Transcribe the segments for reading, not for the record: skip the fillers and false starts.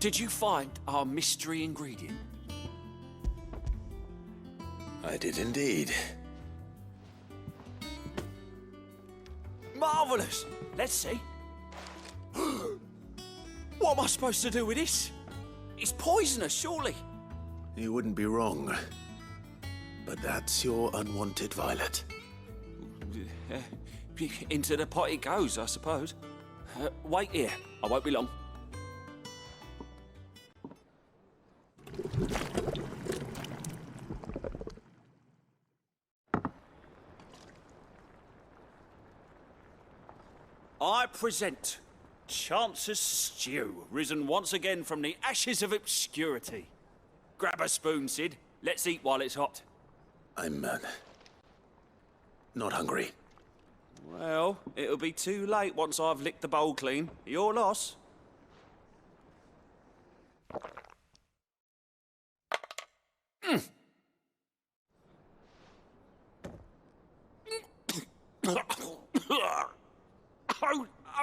Did you find our mystery ingredient? I did indeed. Marvellous! Let's see. What am I supposed to do with this? It's poisonous, surely. You wouldn't be wrong. But that's your unwanted violet. Into the pot it goes, I suppose. Wait here. I won't be long. I present Chance's Stew, risen once again from the ashes of obscurity. Grab a spoon, Sid. Let's eat while it's hot. I'm, not hungry. Well, it'll be too late once I've licked the bowl clean. Your loss.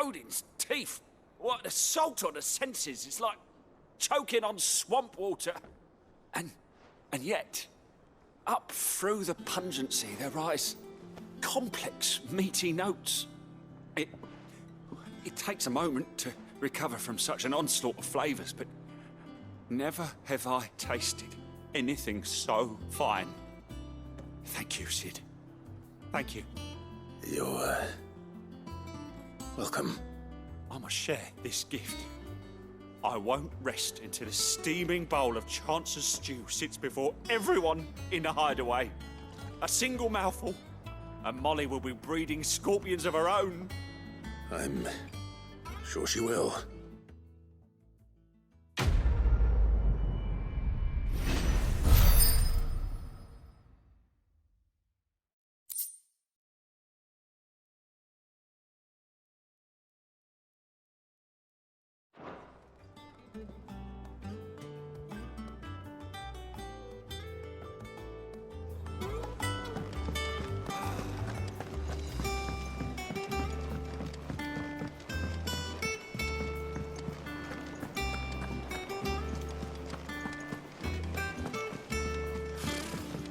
Odin's teeth. What, the salt on the senses. It's like choking on swamp water. And yet, up through the pungency, there rise complex, meaty notes. It takes a moment to recover from such an onslaught of flavours, but never have I tasted anything so fine. Thank you, Sid. Thank you. You're, welcome. I must share this gift. I won't rest until a steaming bowl of Chance's Stew sits before everyone in the hideaway. A single mouthful, and Molly will be breeding scorpions of her own. I'm sure she will.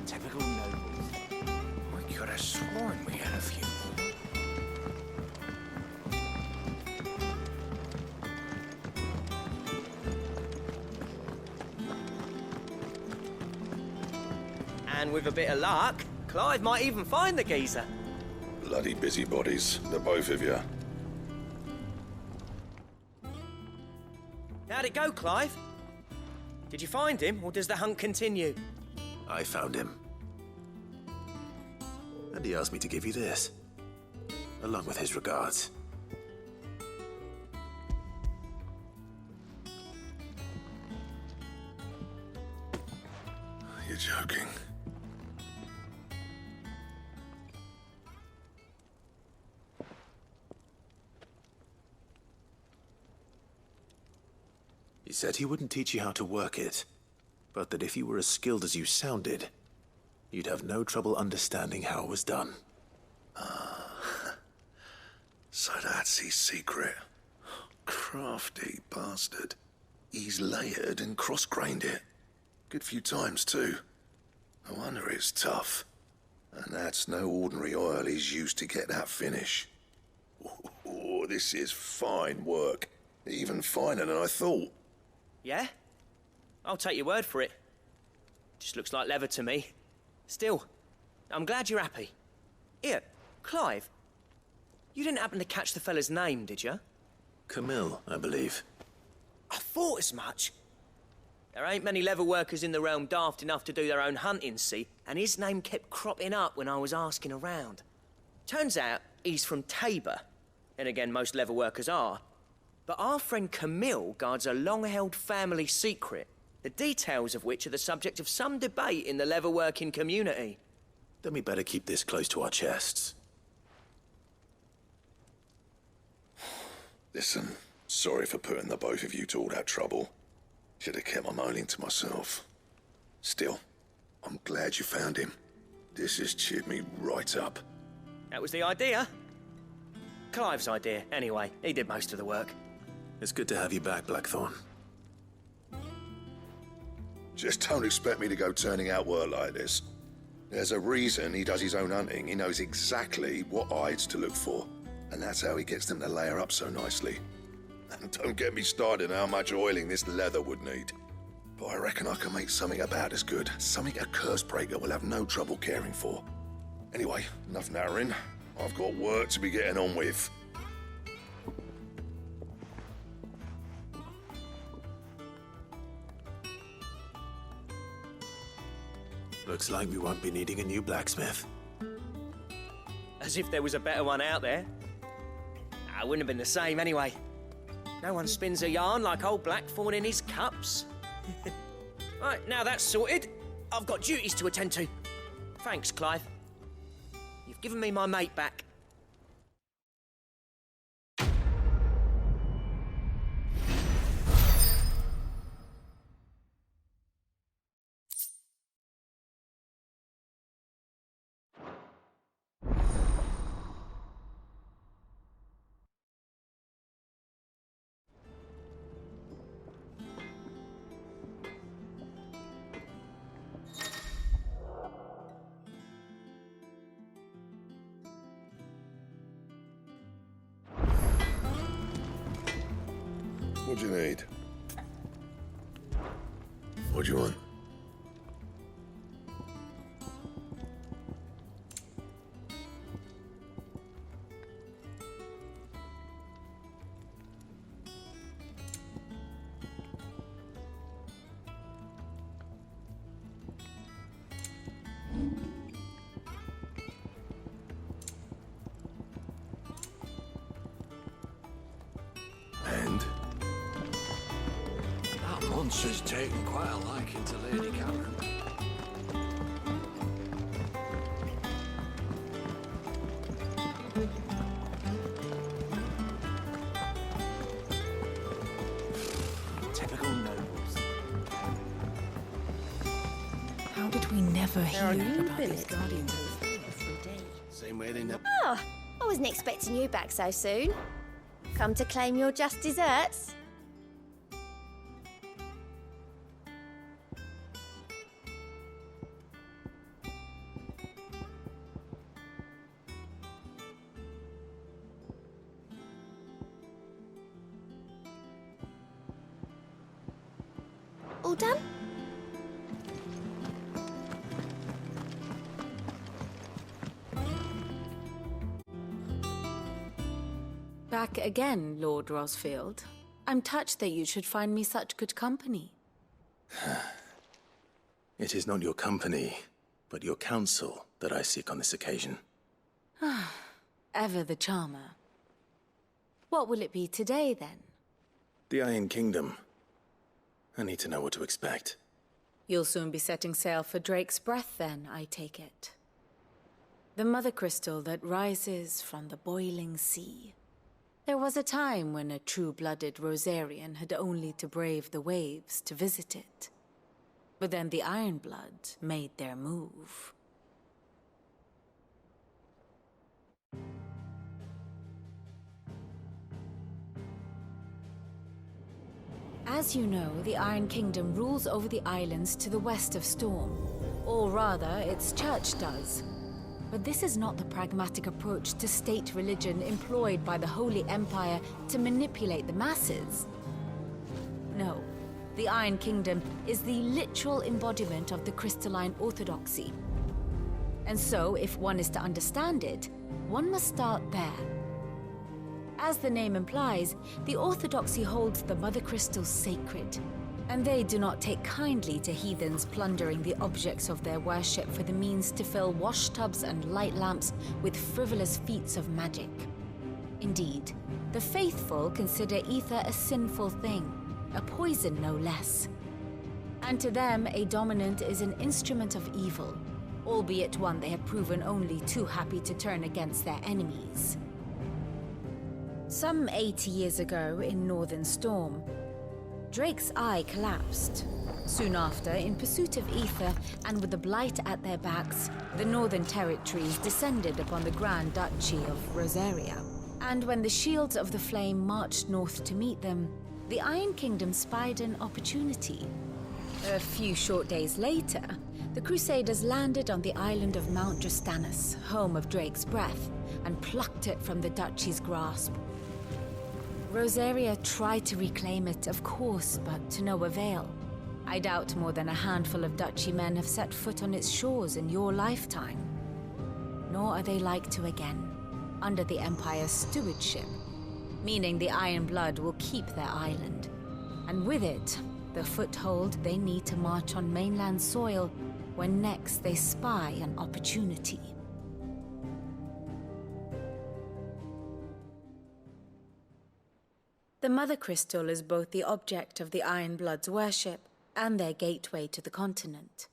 Typical nobles. I could have sworn we had a few more. And with a bit of luck, Clive might even find the geezer. Bloody busybodies, the both of you. How'd it go, Clive? Did you find him, or does the hunt continue? I found him. And he asked me to give you this, along with his regards. You're joking. He said he wouldn't teach you how to work it, but that if you were as skilled as you sounded, you'd have no trouble understanding how it was done. So that's his secret. Crafty bastard. He's layered and cross-grained it. Good few times, too. No wonder it's tough. And that's no ordinary oil he's used to get that finish. Oh, this is fine work. Even finer than I thought. Yeah? I'll take your word for it. Just looks like leather to me. Still, I'm glad you're happy. Here, Clive, you didn't happen to catch the fella's name, did you? Camille, I believe. I thought as much. There ain't many leather workers in the realm daft enough to do their own hunting, see? And his name kept cropping up when I was asking around. Turns out he's from Tabor. And again, most leather workers are. But our friend Camille guards a long-held family secret, the details of which are the subject of some debate in the leather-working community. Then we better keep this close to our chests. Listen, sorry for putting the both of you to all that trouble. Should have kept my moaning to myself. Still, I'm glad you found him. This has cheered me right up. That was the idea. Clive's idea, anyway. He did most of the work. It's good to have you back, Blackthorn. Just don't expect me to go turning out work like this. There's a reason he does his own hunting. He knows exactly what hides to look for. And that's how he gets them to layer up so nicely. And don't get me started on how much oiling this leather would need. But I reckon I can make something about as good. Something a Cursebreaker will have no trouble caring for. Anyway, enough narrowing. I've got work to be getting on with. Looks like we won't be needing a new blacksmith. As if there was a better one out there. Nah, it wouldn't have been the same anyway. No one spins a yarn like old Blackthorn in his cups. Right, now that's sorted, I've got duties to attend to. Thanks, Clive. You've given me my mate back. What do you need? What do you want? And? That monster's taken quite a liking to Lady Cameron. Typical nobles. How did we never hear about these guardians? Same way they never... Oh, I wasn't expecting you back so soon. Come to claim your just desserts? All done? Back again, Lord Rosfield. I'm touched that you should find me such good company. It is not your company, but your counsel that I seek on this occasion. Ever the charmer. What will it be today, then? The Iron Kingdom. I need to know what to expect. You'll soon be setting sail for Drake's Breath, then, I take it. The mother crystal that rises from the boiling sea. There was a time when a true-blooded Rosarian had only to brave the waves to visit it. But then the Ironblood made their move. As you know, the Iron Kingdom rules over the islands to the west of Storm. Or rather, its church does. But this is not the pragmatic approach to state religion employed by the Holy Empire to manipulate the masses. No, the Iron Kingdom is the literal embodiment of the crystalline orthodoxy. And so, if one is to understand it, one must start there. As the name implies, the orthodoxy holds the Mother Crystal sacred, and they do not take kindly to heathens plundering the objects of their worship for the means to fill washtubs and light lamps with frivolous feats of magic. Indeed, the faithful consider ether a sinful thing, a poison no less. And to them, a dominant is an instrument of evil, albeit one they have proven only too happy to turn against their enemies. Some 80 years ago, in Northern Storm, Drake's eye collapsed. Soon after, in pursuit of ether and with the blight at their backs, the Northern Territories descended upon the Grand Duchy of Rosaria. And when the Shields of the Flame marched north to meet them, the Iron Kingdom spied an opportunity. A few short days later, the Crusaders landed on the island of Mount Justanus, home of Drake's Breath, and plucked it from the Duchy's grasp. Rosaria tried to reclaim it, of course, but to no avail. I doubt more than a handful of Duchy men have set foot on its shores in your lifetime. Nor are they like to again, under the Empire's stewardship, meaning the Iron Blood will keep their island. And with it, the foothold they need to march on mainland soil when next they spy an opportunity. The Mother Crystal is both the object of the Iron Blood's worship and their gateway to the continent,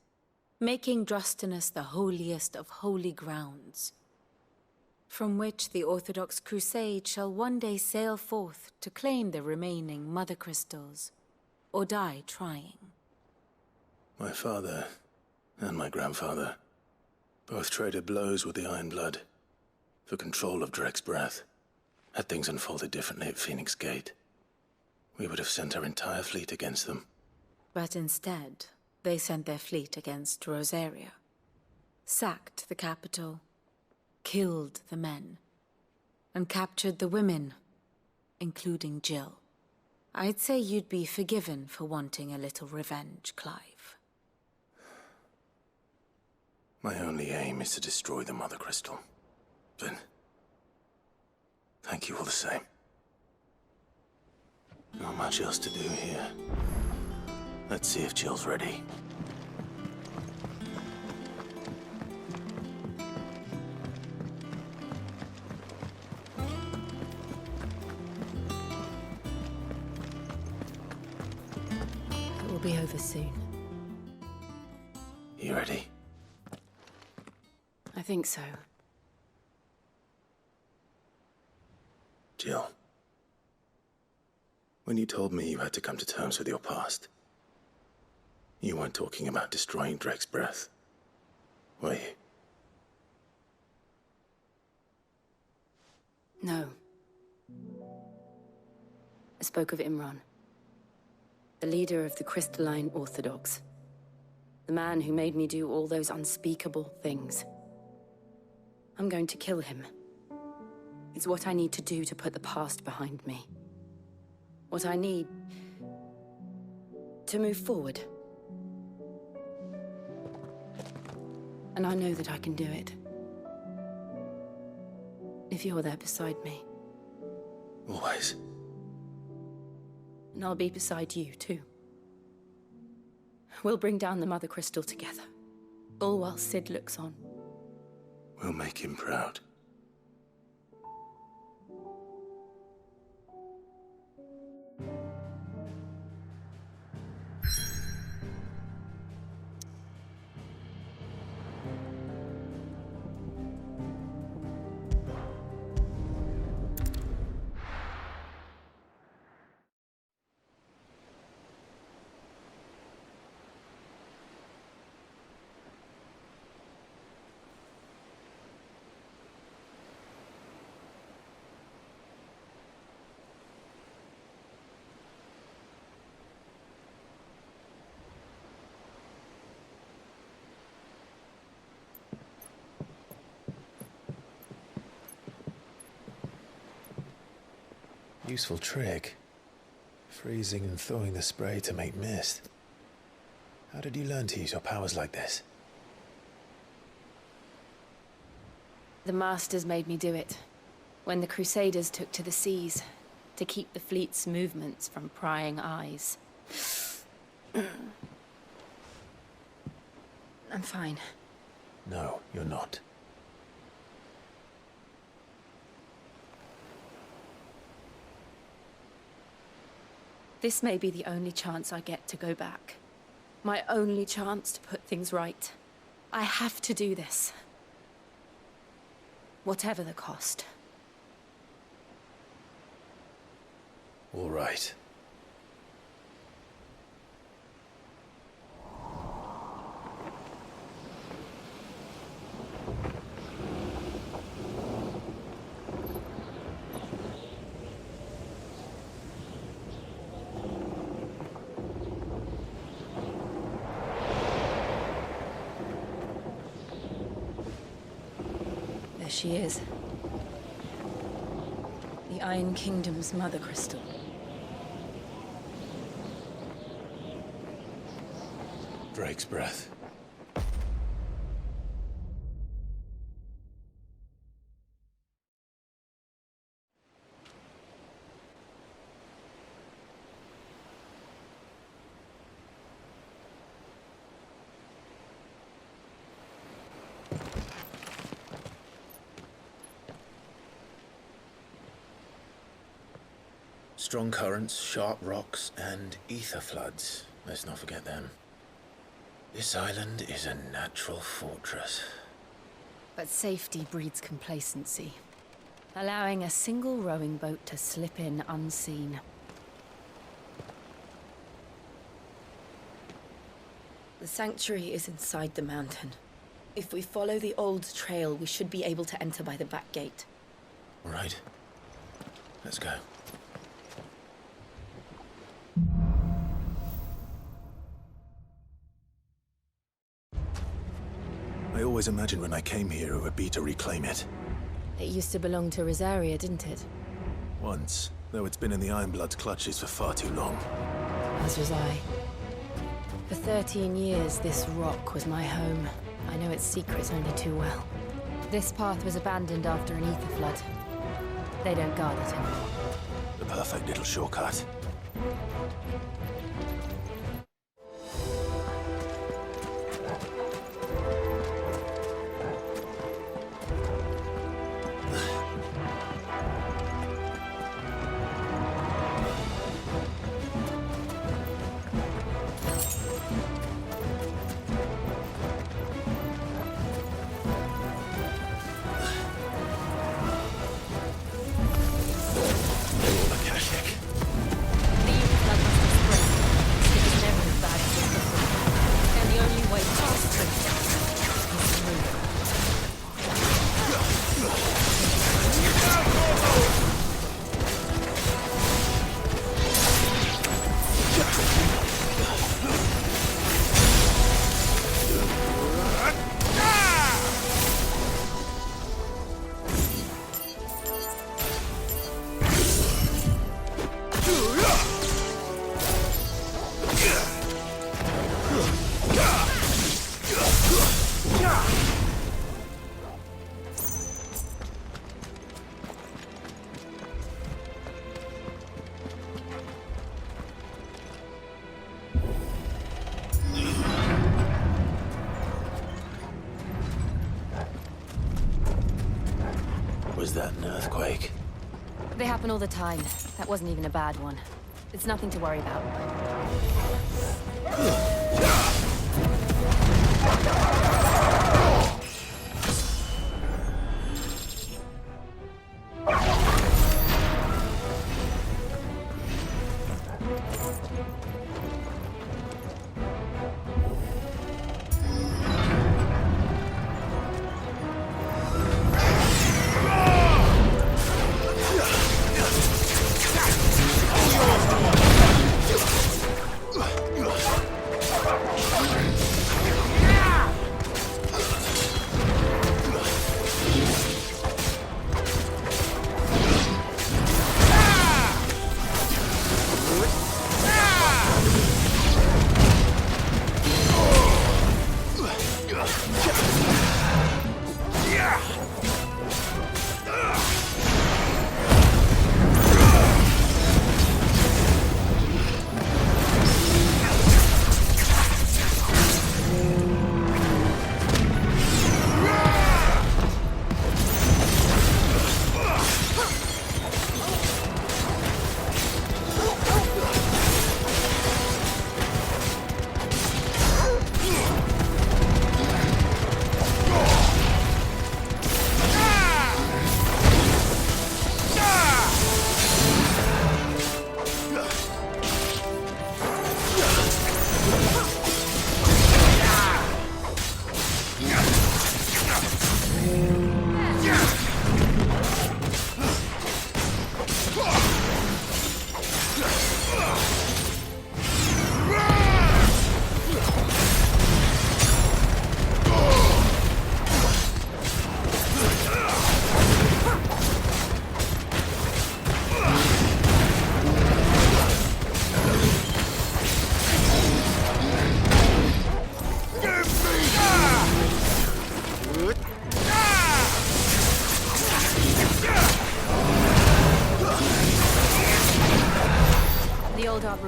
making Drostanus the holiest of holy grounds, from which the Orthodox Crusade shall one day sail forth to claim the remaining Mother Crystals, or die trying. My father and my grandfather both traded blows with the Iron Blood for control of Drake's Breath. Had things unfolded differently at Phoenix Gate, we would have sent our entire fleet against them. But instead, they sent their fleet against Rosaria, sacked the capital, killed the men, and captured the women, including Jill. I'd say you'd be forgiven for wanting a little revenge, Clive. My only aim is to destroy the Mother Crystal. But thank you all the same. Not much else to do here. Let's see if Jill's ready. It will be over soon. You ready? I think so. Jill. When you told me you had to come to terms with your past, you weren't talking about destroying Drake's Breath, were you? No. I spoke of Imran, the leader of the Crystalline Orthodox. The man who made me do all those unspeakable things. I'm going to kill him. It's what I need to do to put the past behind me. What I need to move forward. And I know that I can do it. If you're there beside me. Always. And I'll be beside you, too. We'll bring down the Mother Crystal together. All while Sid looks on. We'll make him proud. Useful trick. Freezing and thawing the spray to make mist. How did you learn to use your powers like this? The Masters made me do it. When the Crusaders took to the seas, to keep the fleet's movements from prying eyes. I'm fine. No, you're not. This may be the only chance I get to go back. My only chance to put things right. I have to do this. Whatever the cost. All right. she is. The Iron Kingdom's mother crystal. Drake's breath. Strong currents, sharp rocks, and ether floods. Let's not forget them. This island is a natural fortress. But safety breeds complacency, allowing a single rowing boat to slip in unseen. The sanctuary is inside the mountain. If we follow the old trail, we should be able to enter by the back gate. All right. Let's go. I always imagined when I came here it would be to reclaim it. It used to belong to Rosaria, didn't it? Once, though it's been in the Ironblood's clutches for far too long. As was I. For 13 years, this rock was my home. I know its secrets only too well. This path was abandoned after an ether flood. They don't guard it anymore. The perfect little shortcut. Was that an earthquake? They happen all the time. That wasn't even a bad one. It's nothing to worry about.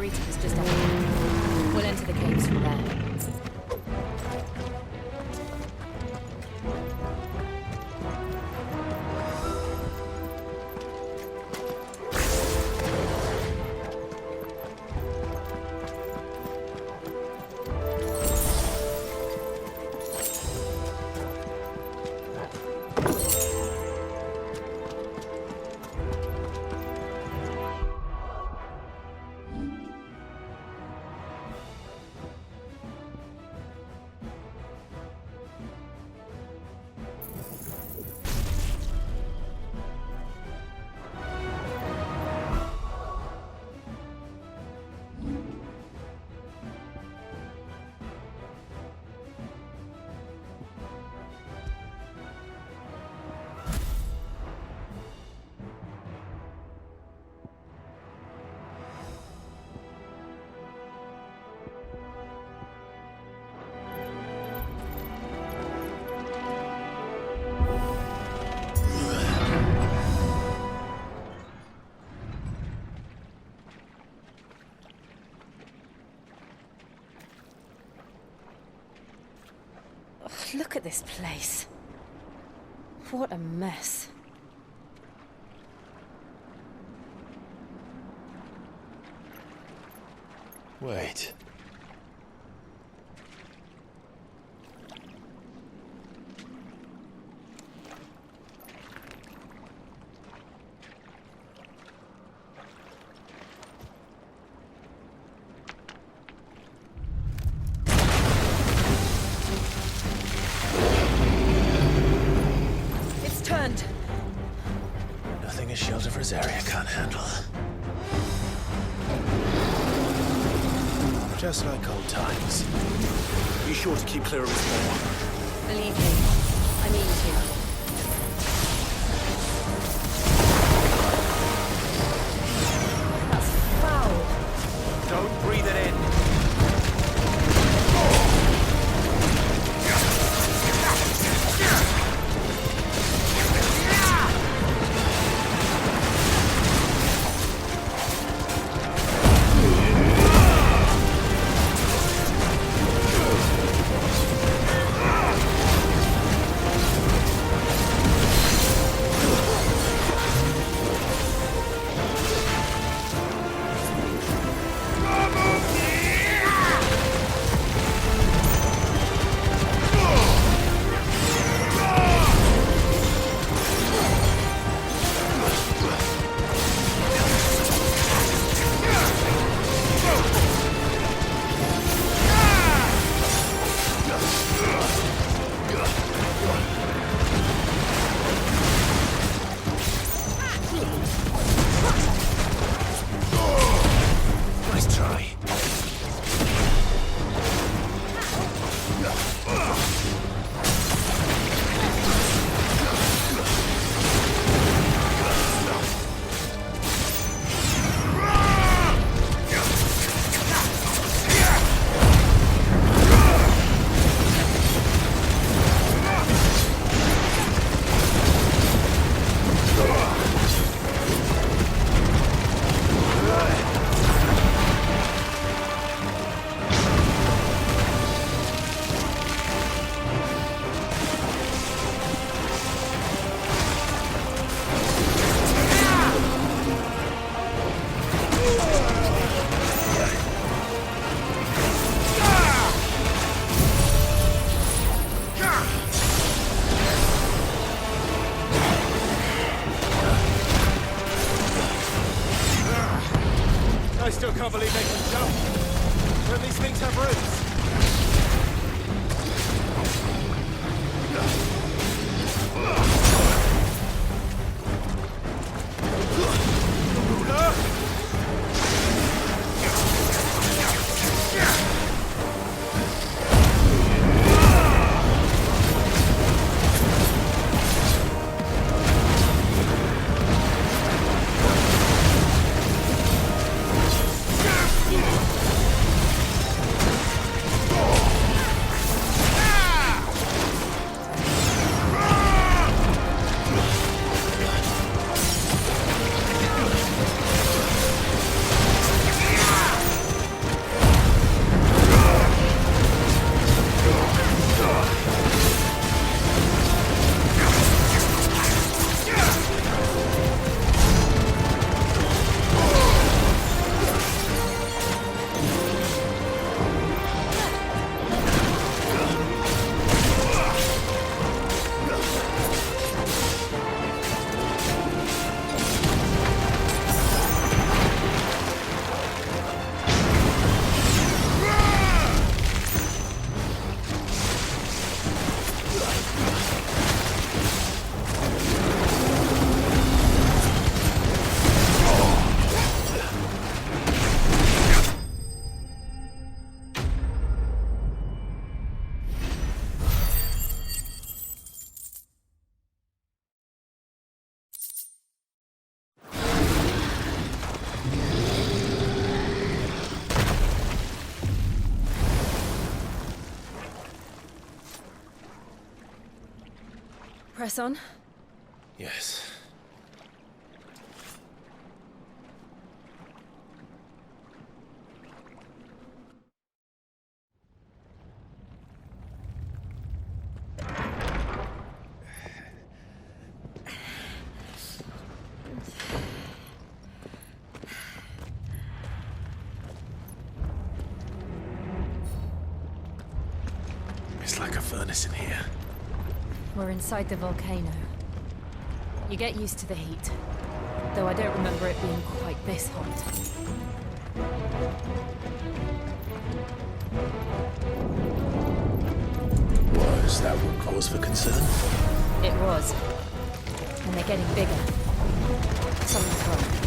Arboretum is just up ahead. We'll enter the caves from there. Look at this place. What a mess. Wait. It's turned. Nothing a shelter for Zarya can't handle. Just like old times. Be sure to keep clear of his more. Believe me, I mean to. That's foul. Don't breathe it in. I still can't believe they can jump. When these things have roots. Press on. Yes. It's like a furnace in here. We're inside the volcano. You get used to the heat, though I don't remember it being quite this hot. Was that one cause for concern? It was. And they're getting bigger. Something's wrong.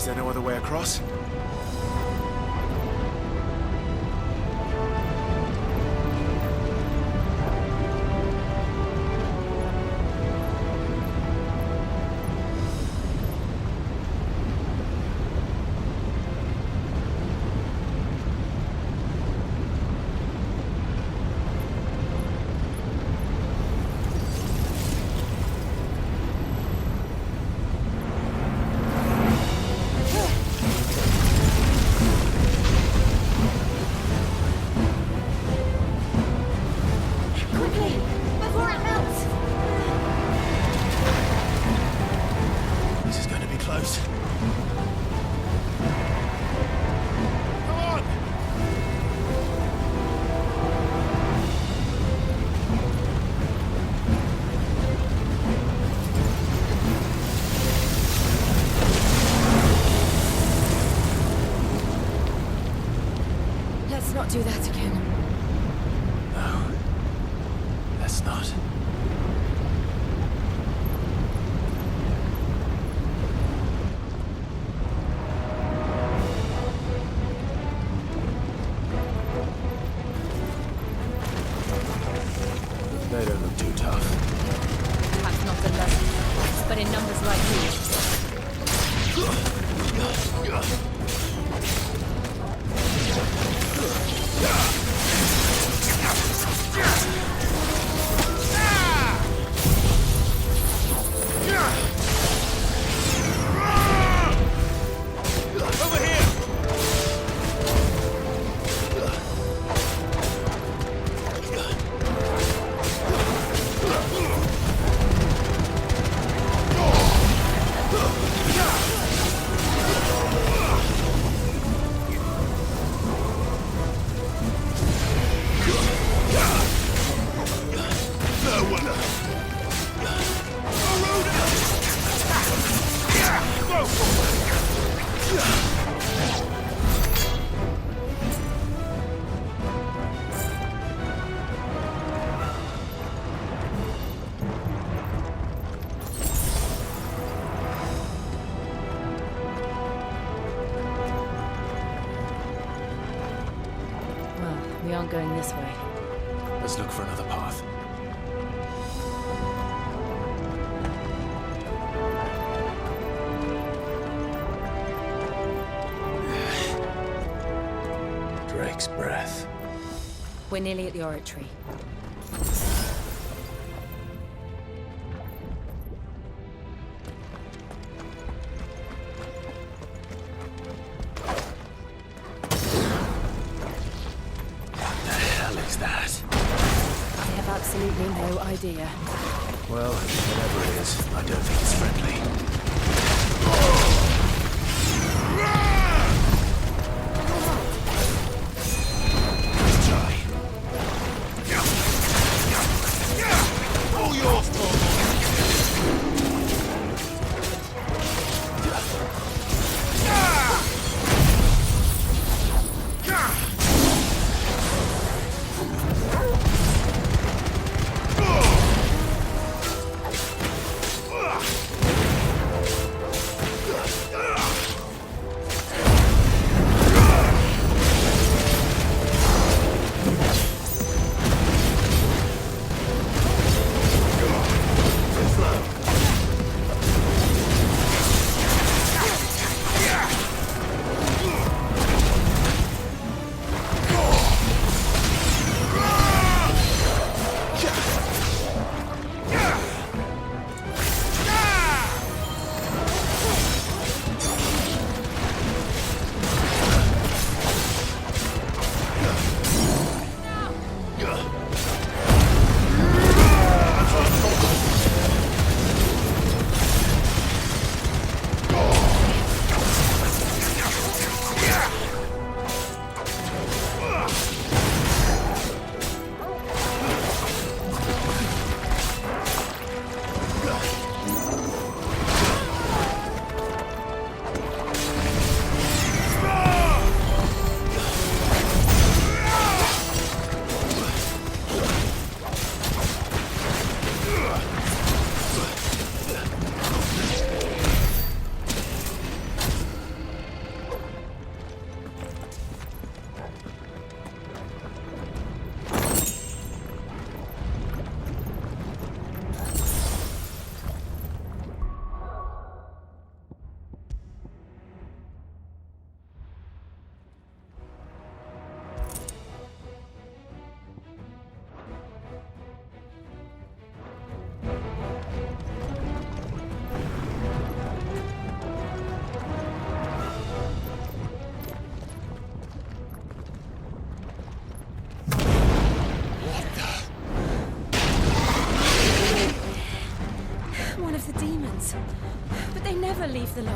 Is there no other way across? Quickly, before it melts! This is going to be close. Come on! Let's not do that again. No. Let's not. They don't look too tough. Perhaps not in numbers, but in numbers like these. Over here! Well, we aren't going this way. Let's look for another path. Drake's breath. We're nearly at the oratory. What the hell is that? I have absolutely no idea. Well, whatever it is, I don't think it's friendly. Let's try. All yours,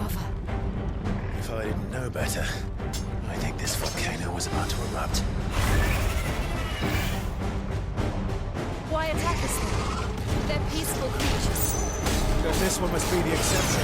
brother. If I didn't know better, I think this volcano was about to erupt. Why attack us then? They're peaceful creatures. Then this one must be the exception.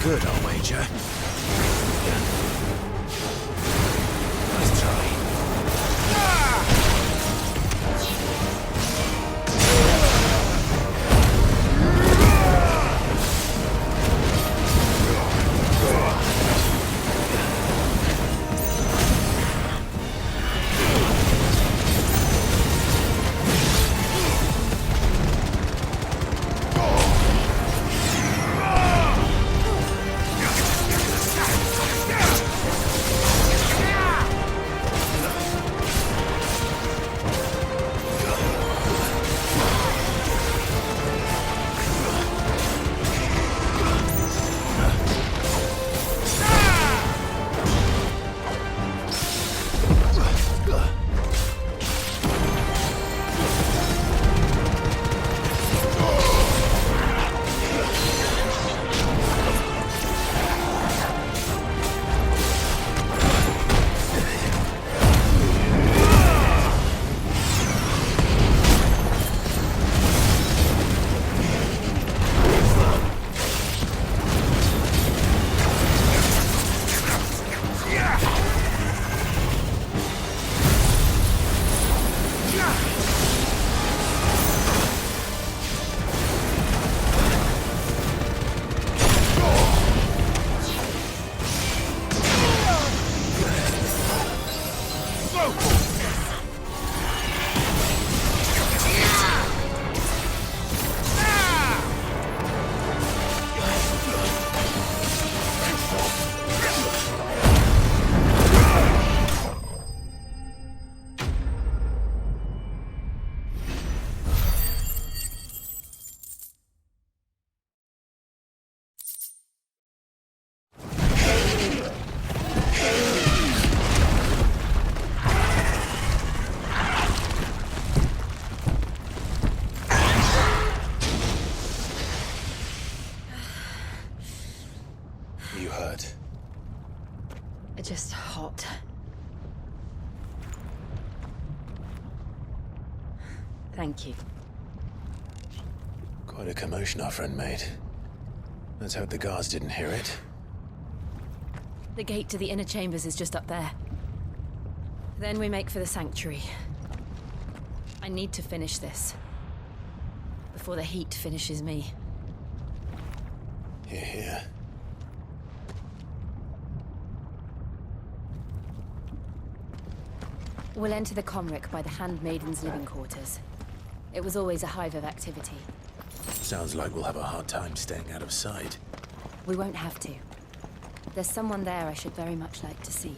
Good, I'll wager. Nice try. You hurt? Just hot. Thank you. Quite a commotion our friend made. Let's hope the guards didn't hear it. The gate to the inner chambers is just up there. Then we make for the sanctuary. I need to finish this. Before the heat finishes me. Hear, hear. We'll enter the Comric by the Handmaiden's living quarters. It was always a hive of activity. Sounds like we'll have a hard time staying out of sight. We won't have to. There's someone there I should very much like to see.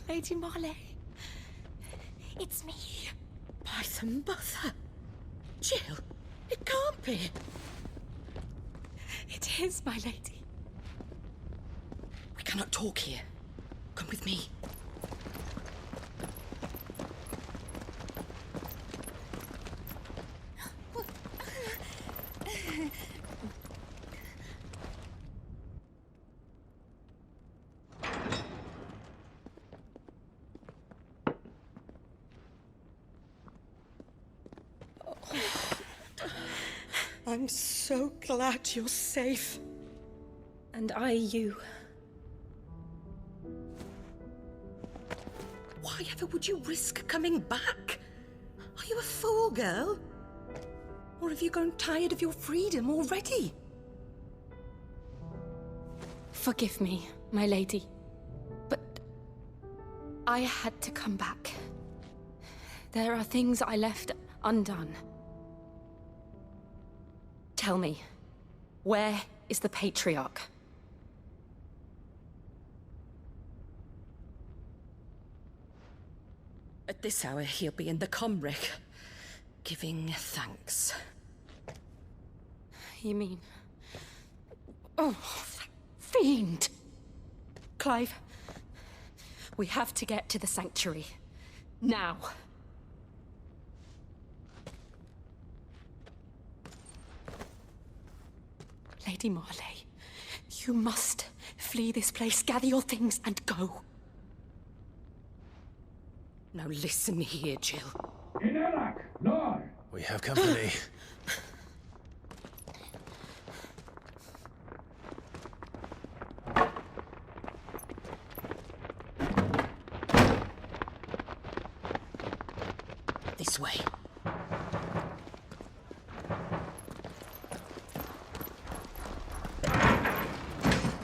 Lady Marley, it's me. By the mother. Jill, it can't be. It is, my lady. We cannot talk here. Come with me. I'm so glad you're safe. And I you. Why ever would you risk coming back? Are you a fool, girl? Or have you grown tired of your freedom already? Forgive me, my lady. But I had to come back. There are things I left undone. Tell me, where is the Patriarch? At this hour, he'll be in the Comric, giving thanks. You mean... Oh, that fiend! Clive, we have to get to the sanctuary. Now. Lady Marley, you must flee this place, gather your things, and go. Now listen here, Jill. We have company. This way.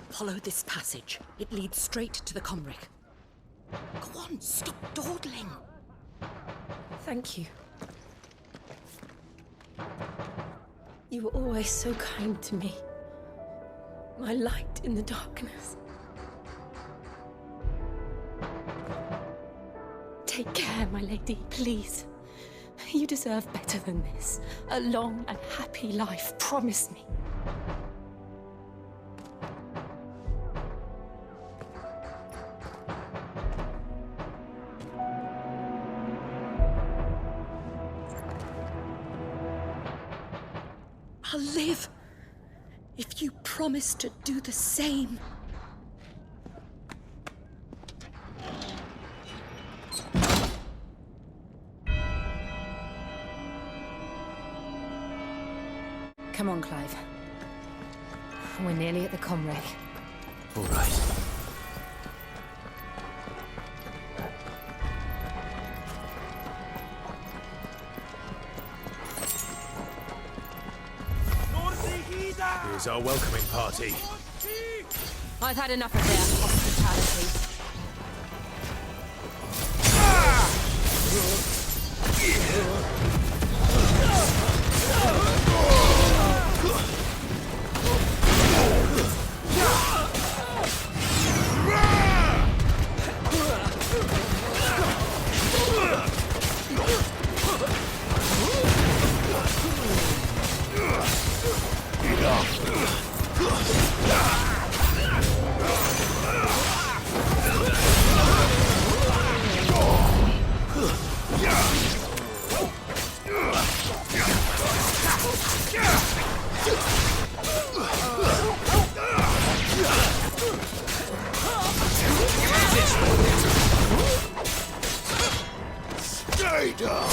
Follow this passage. It leads straight to the Comric. Go on, stop dawdling. Thank you. You were always so kind to me. My light in the darkness. Take care, my lady, please. You deserve better than this. A long and happy life, promise me. I'll live if you promise to do the same. Come on, Clive. We're nearly at the Comric. All right. Here's our welcoming party. I've had enough of their hospitality. Stay down!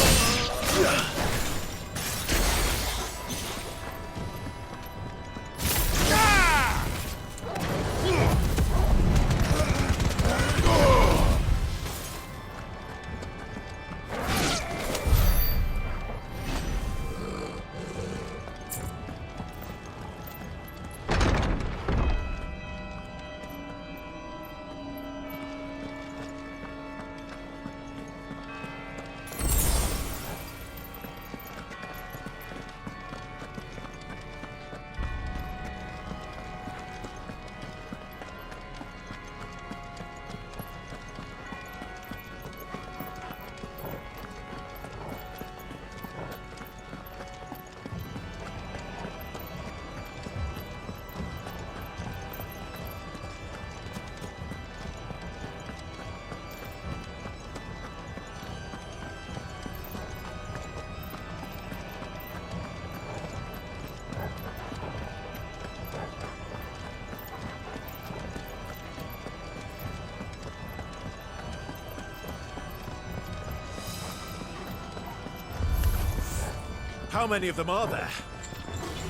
How many of them are there?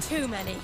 Too many.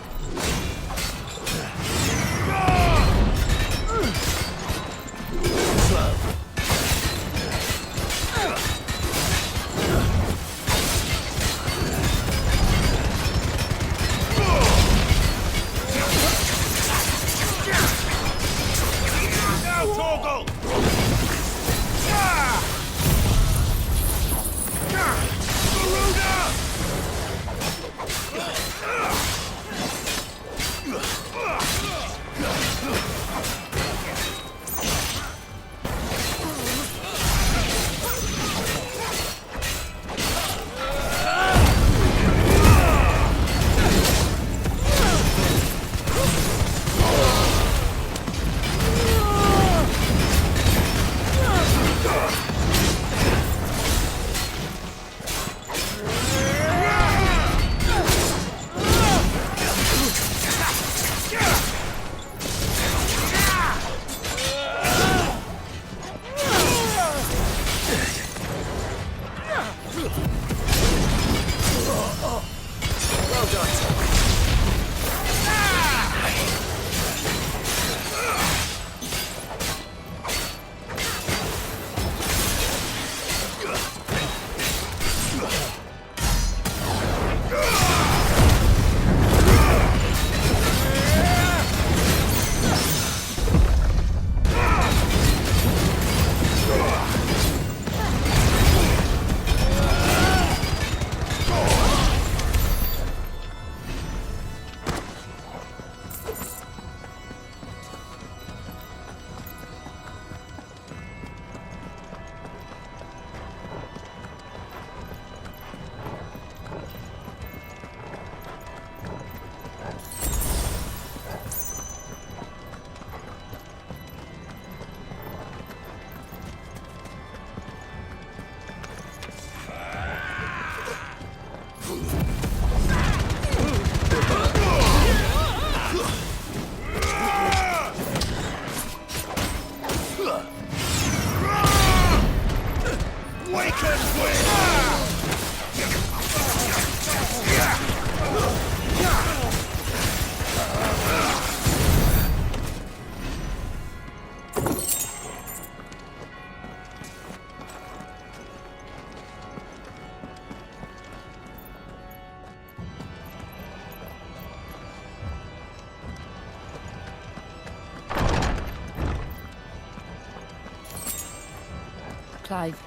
Clive,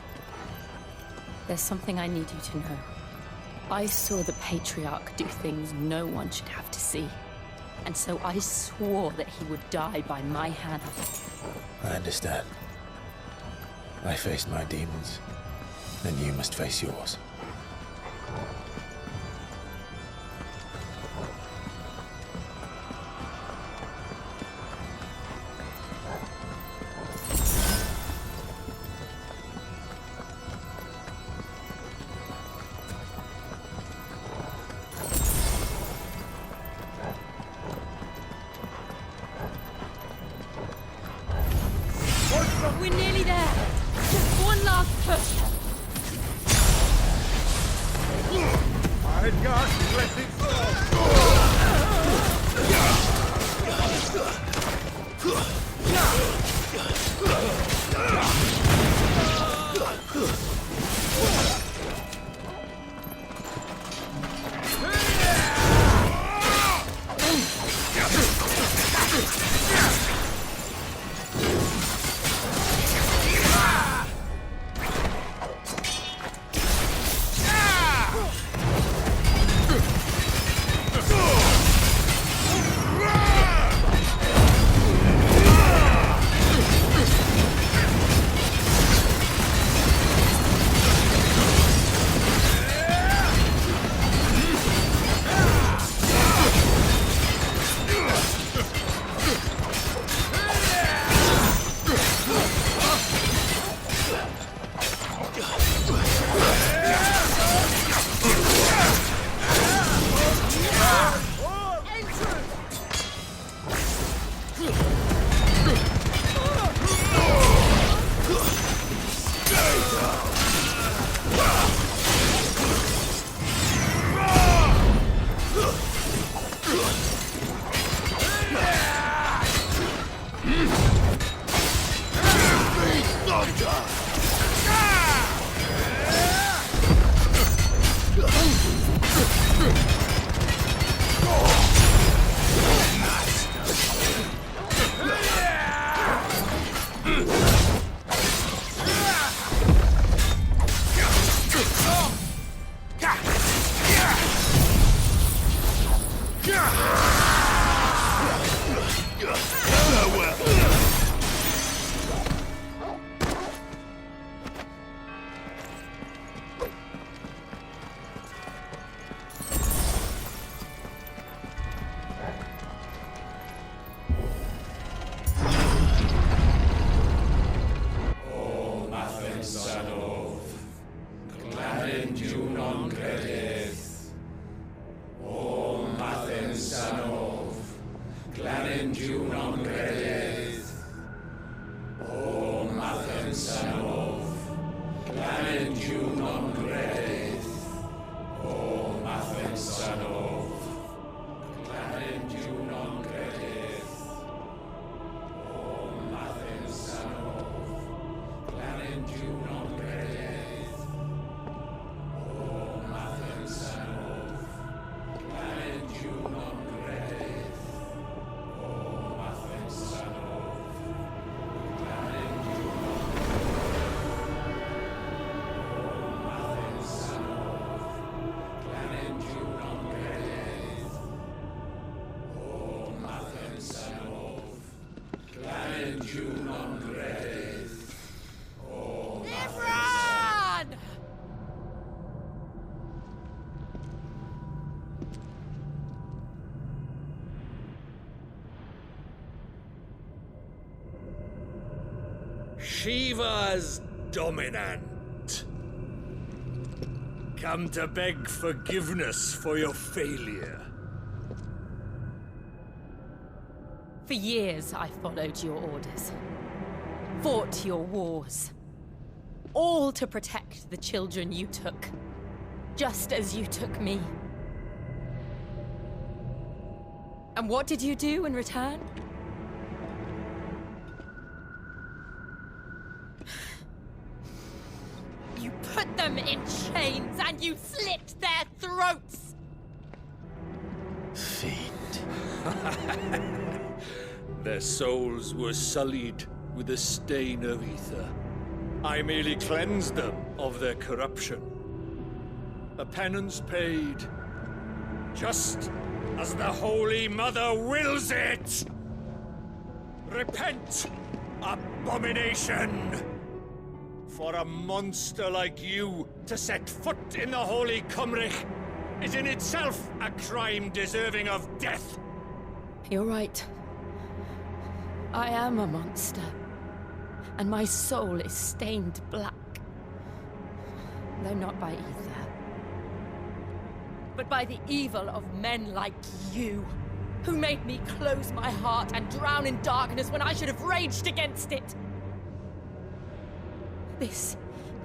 there's something I need you to know. I saw the Patriarch do things no one should have to see. And so I swore that he would die by my hand. I understand. I faced my demons, and you must face yours. We're nearly there. Just one last push. Shiva's dominant. Come to beg forgiveness for your failure. For years, I followed your orders. Fought your wars. All to protect the children you took. Just as you took me. And what did you do in return? You put them in chains and you slit their throats! Fiend. Their souls were sullied with a stain of ether. I merely cleansed them of their corruption. A penance paid, just as the Holy Mother wills it! Repent, abomination! For a monster like you to set foot in the Holy Cymric is in itself a crime deserving of death! You're right. I am a monster. And my soul is stained black. Though not by ether. But by the evil of men like you, who made me close my heart and drown in darkness when I should have raged against it. This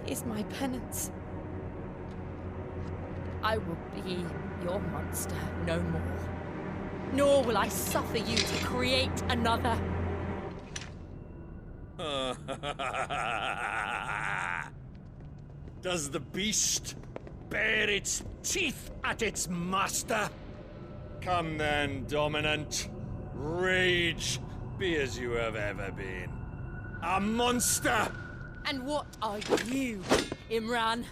is my penance. I will be your monster no more. Nor will I suffer you to create another. Does the beast bare its teeth at its master? Come then, Dominant. Rage, be as you have ever been. A monster! And what are you, Imran?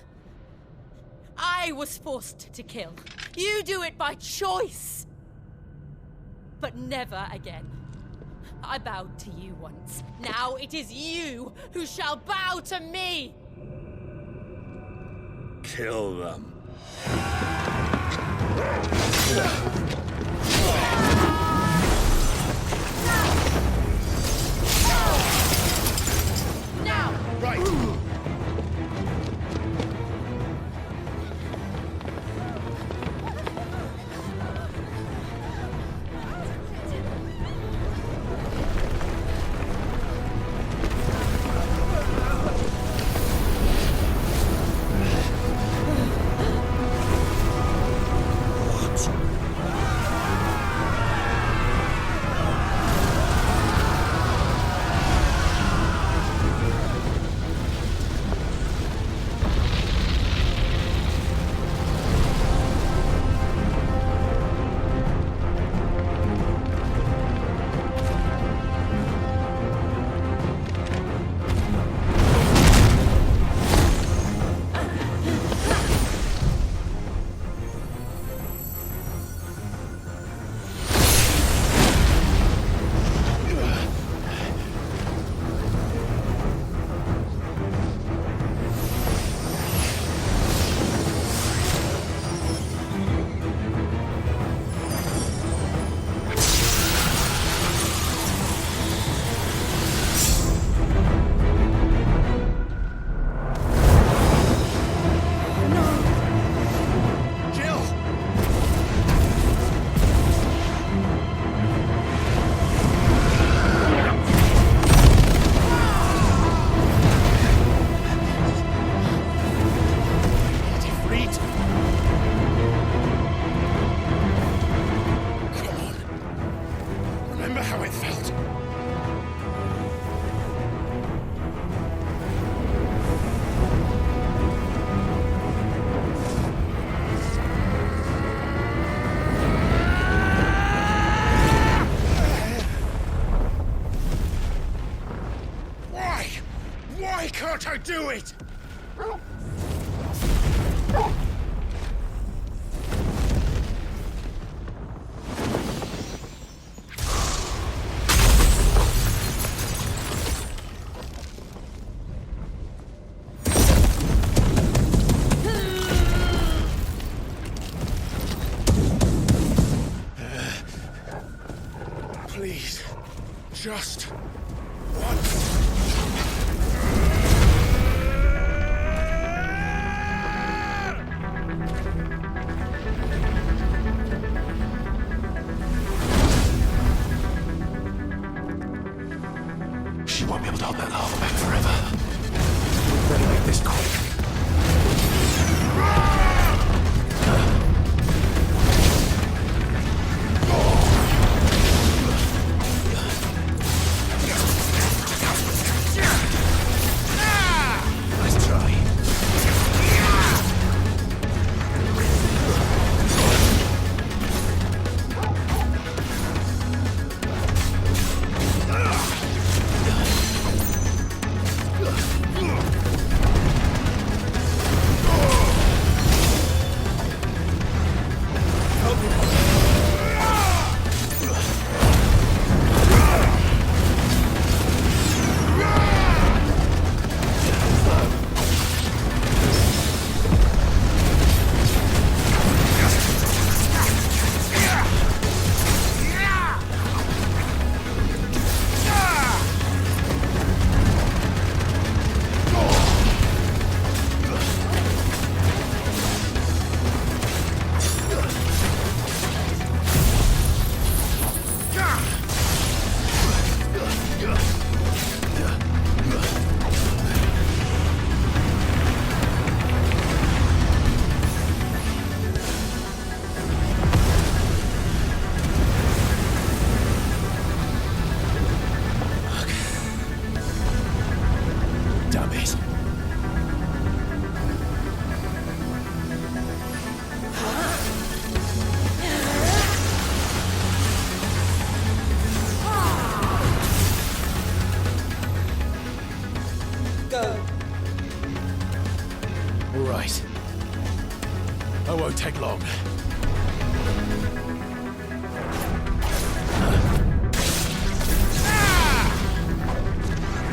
I was forced to kill. You do it by choice. But never again. I bowed to you once. Now it is you who shall bow to me! Kill them. Now! Right! Can't I do it? Please, just once. She won't be able to hold that lava back forever. Better make this quick. All right. I won't take long.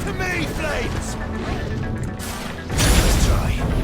To me, Flames! Let's try.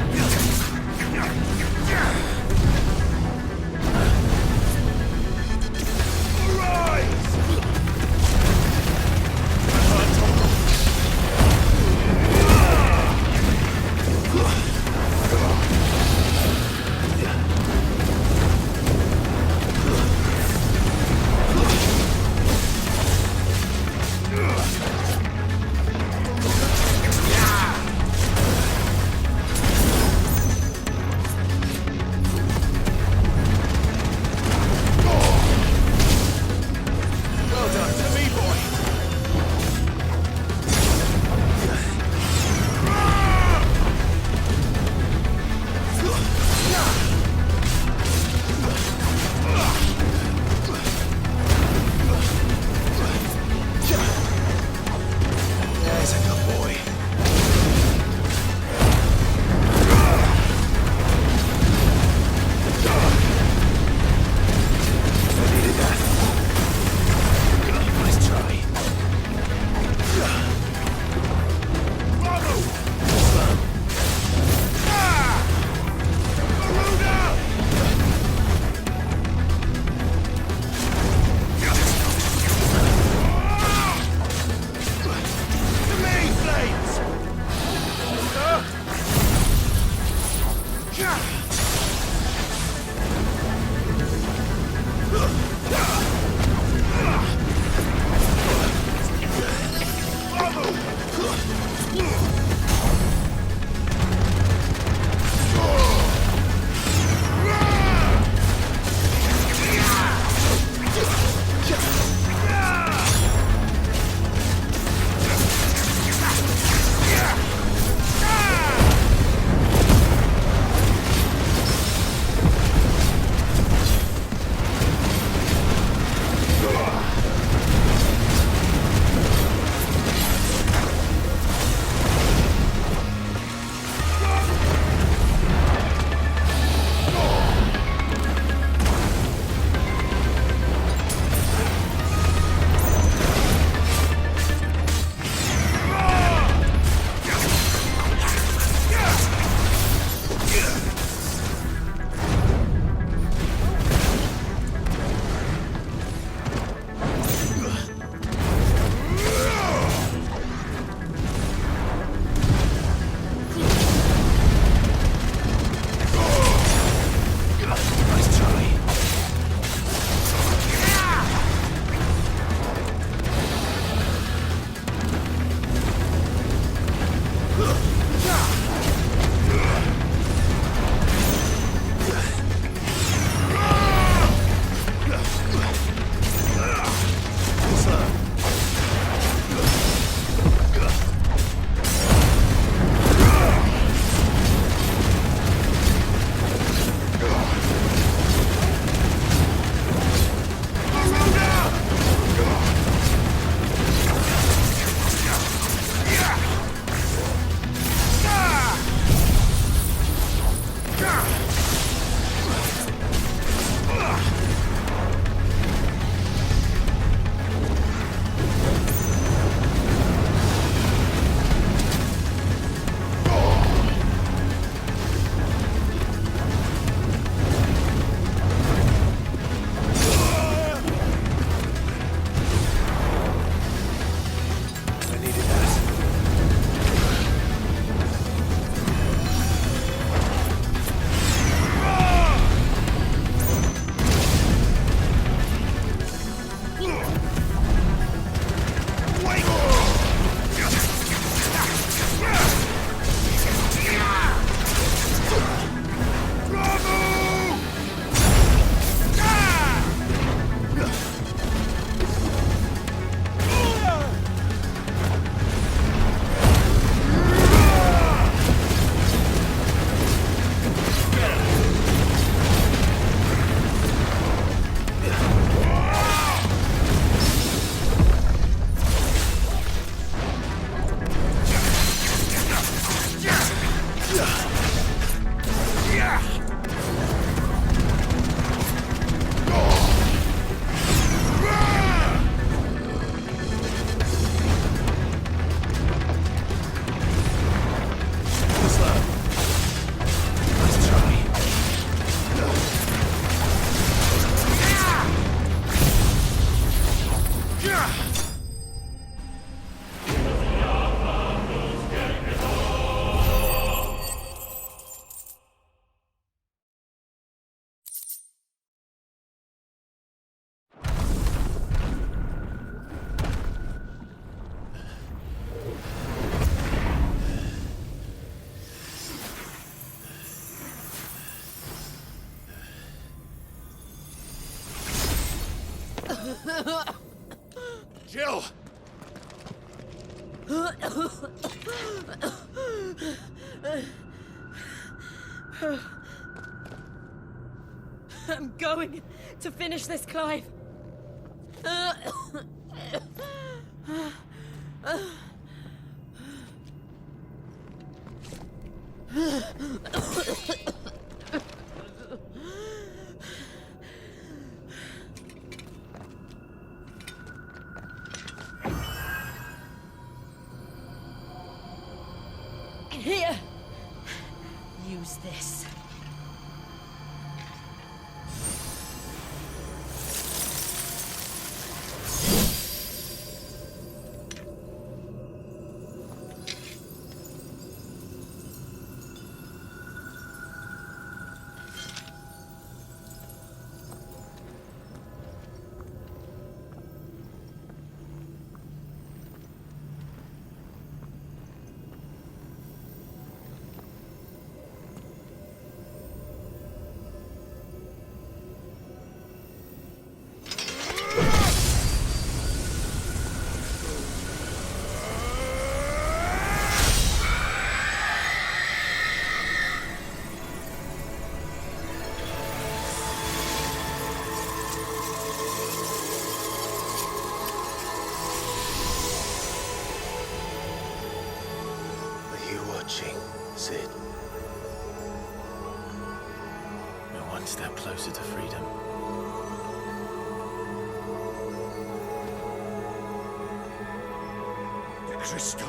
I'm going to finish this, Clive. Here. Use this. Sid. We're one step closer to freedom. The crystal.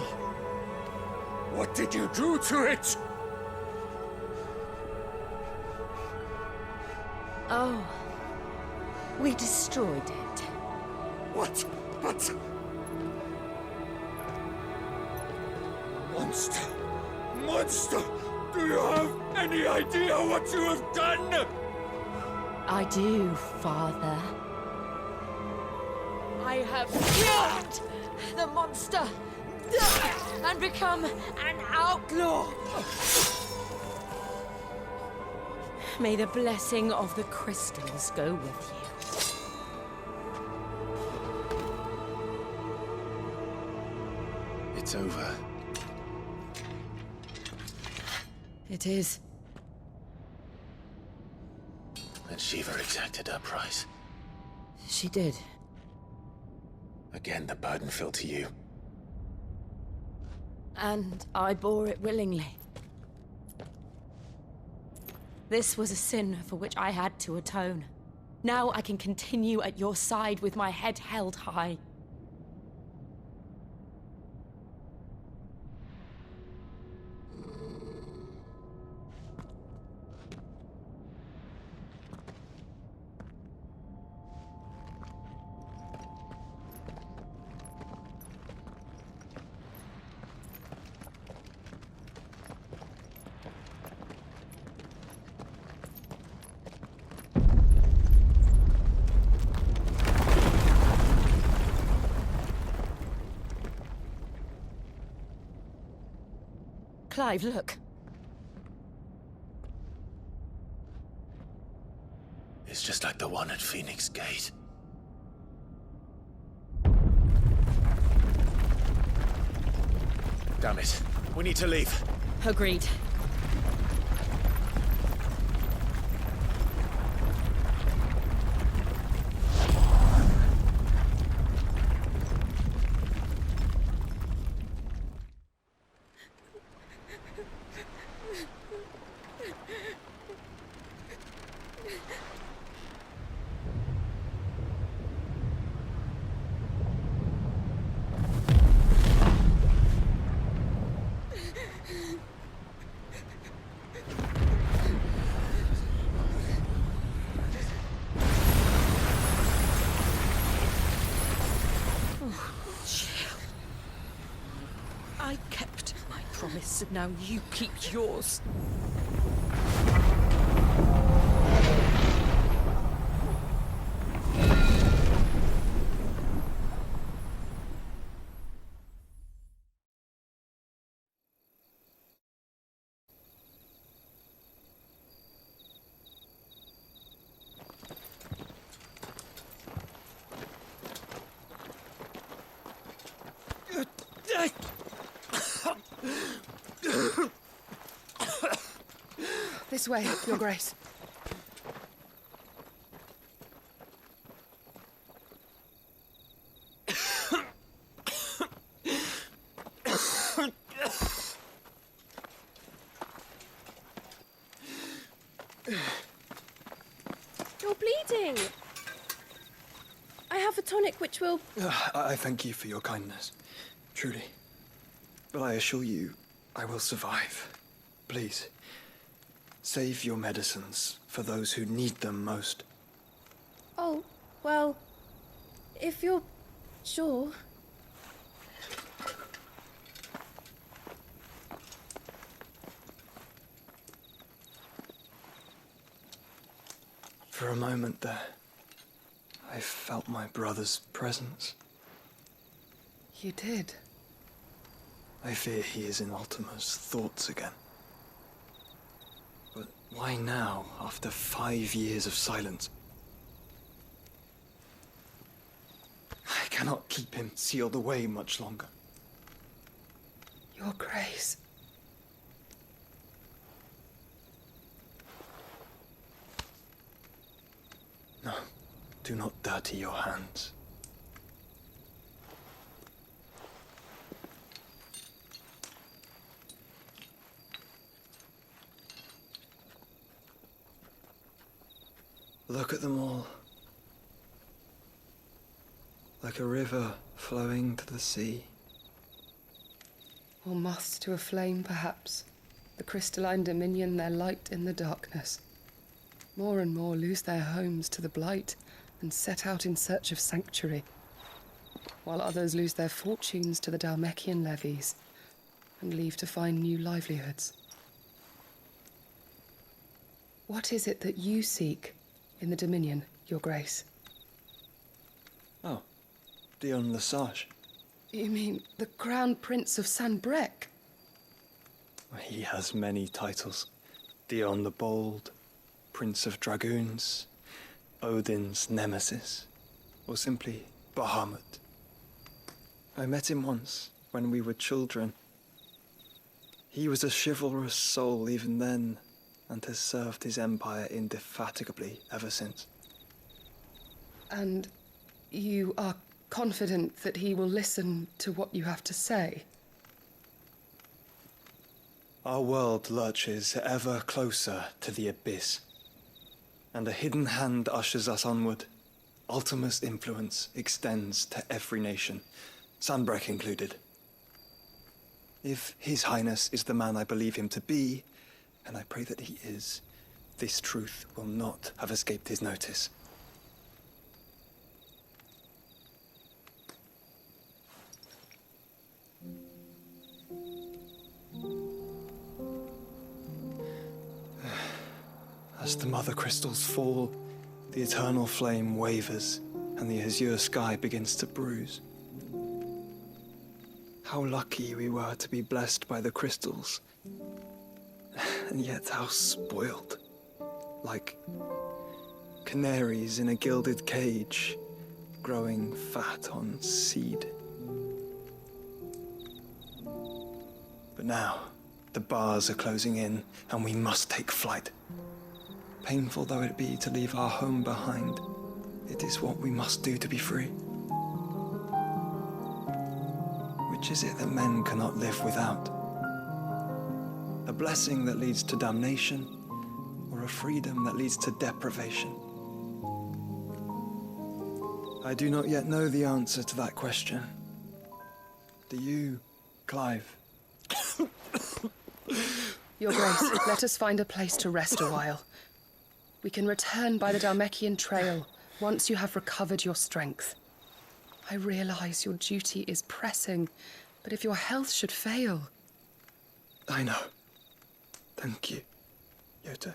What did you do to it? Oh, we destroyed it. What? But... Monster! Monster! Do you have any idea what you have done? I do, Father. I have killed the monster and become an outlaw. May the blessing of the crystals go with you. It's over. It is. And Shiva exacted her price. She did. Again, the burden fell to you. And I bore it willingly. This was a sin for which I had to atone. Now I can continue at your side with my head held high. Clive, look. It's just like the one at Phoenix Gate. Damn it. We need to leave. Agreed. I kept my promise, and now you keep yours. This way, Your Grace. You're bleeding. I have a tonic which will... I thank you for your kindness, truly. But I assure you, I will survive. Please, save your medicines for those who need them most. Oh, well, if you're sure... For a moment there, I felt my brother's presence. You did? I fear he is in Ultima's thoughts again. But why now, after 5 years of silence? I cannot keep him sealed away much longer. Your Grace. No, do not dirty your hands. Look at them all. Like a river flowing to the sea. Or moths to a flame, perhaps. The crystalline dominion, their light in the darkness. More and more lose their homes to the blight and set out in search of sanctuary, while others lose their fortunes to the Dhalmekian levies and leave to find new livelihoods. What is it that you seek in the Dominion, Your Grace? Oh, Dion Lesage. You mean the Crown Prince of Sanbrec? He has many titles. Dion the Bold, Prince of Dragoons, Odin's Nemesis, or simply Bahamut. I met him once, when we were children. He was a chivalrous soul even then, and has served his empire indefatigably ever since. And you are confident that he will listen to what you have to say? Our world lurches ever closer to the abyss, and a hidden hand ushers us onward. Ultima's influence extends to every nation, Sanbrec included. If His Highness is the man I believe him to be, and I pray that he is, this truth will not have escaped his notice. As the mother crystals fall, the eternal flame wavers, and the azure sky begins to bruise. How lucky we were to be blessed by the crystals, and yet how spoiled. Like canaries in a gilded cage, growing fat on seed. But now, the bars are closing in, and we must take flight. Painful though it be to leave our home behind, it is what we must do to be free. Which is it that men cannot live without? A blessing that leads to damnation, or a freedom that leads to deprivation? I do not yet know the answer to that question. Do you, Clive? Your Grace, let us find a place to rest a while. We can return by the Dhalmekian trail once you have recovered your strength. I realize your duty is pressing, but if your health should fail... I know. Thank you, Yote.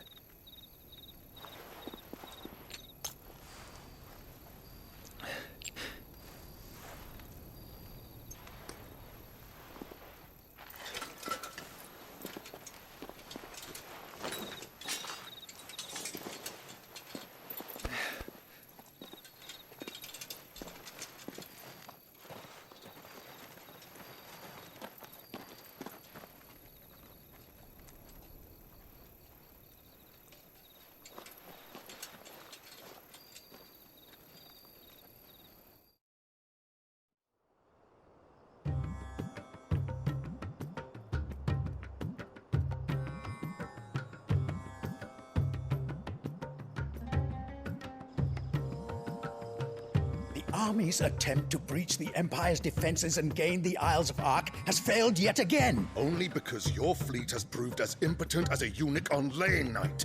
army's attempt to breach the Empire's defenses and gain the Isles of Ark has failed yet again. Only because your fleet has proved as impotent as a eunuch on laying night.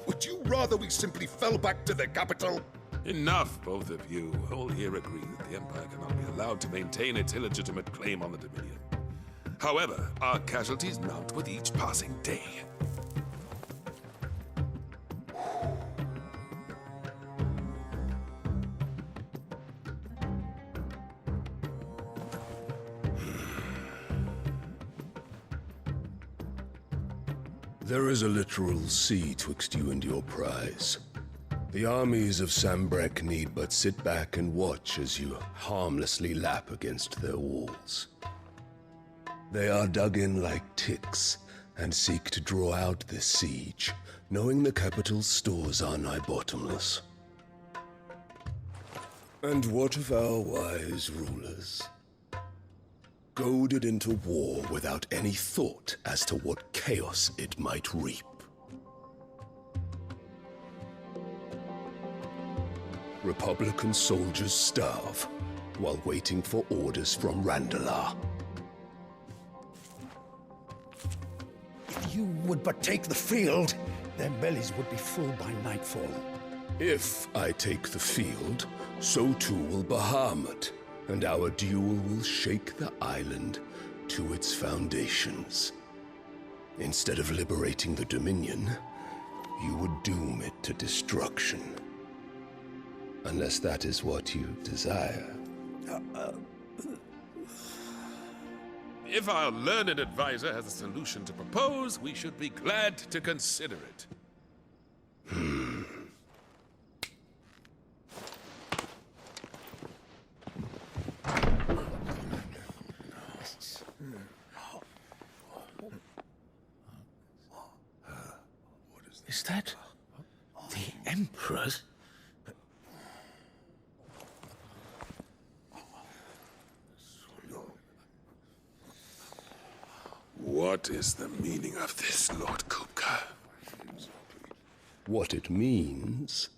Would you rather we simply fell back to the capital? Enough, both of you. All here agree that the Empire cannot be allowed to maintain its illegitimate claim on the Dominion. However, our casualties mount with each passing day. There is a literal sea twixt you and your prize. The armies of Sambrek need but sit back and watch as you harmlessly lap against their walls. They are dug in like ticks and seek to draw out this siege, knowing the capital's stores are nigh bottomless. And what of our wise rulers? Goaded into war without any thought as to what chaos it might reap. Republican soldiers starve while waiting for orders from Randalar. If you would but take the field, their bellies would be full by nightfall. If I take the field, so too will Bahamut, and our duel will shake the island to its foundations. Instead of liberating the Dominion, you would doom it to destruction. Unless that is what you desire. If our learned advisor has a solution to propose, we should be glad to consider it. Is that the Emperor's? What is the meaning of this, Lord Kupka? What it means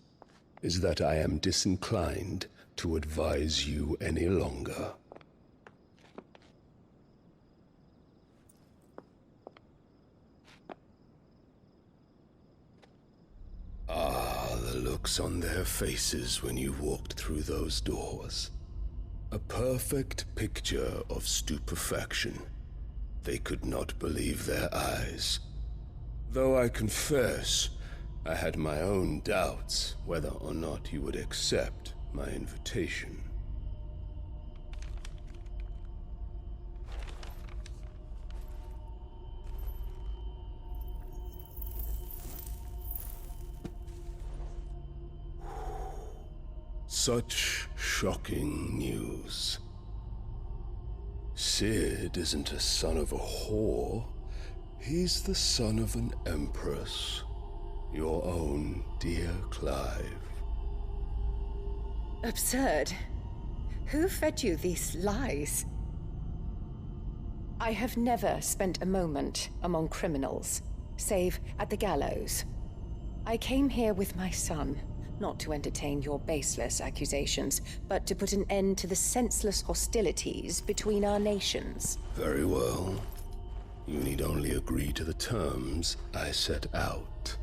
is that I am disinclined to advise you any longer. Ah, the looks on their faces when you walked through those doors. A perfect picture of stupefaction. They could not believe their eyes. Though I confess, I had my own doubts whether or not you would accept my invitation. Such shocking news. Sid isn't a son of a whore. He's the son of an empress. Your own dear Clive. Absurd. Who fed you these lies? I have never spent a moment among criminals, save at the gallows. I came here with my son, not to entertain your baseless accusations, but to put an end to the senseless hostilities between our nations. Very well. You need only agree to the terms I set out.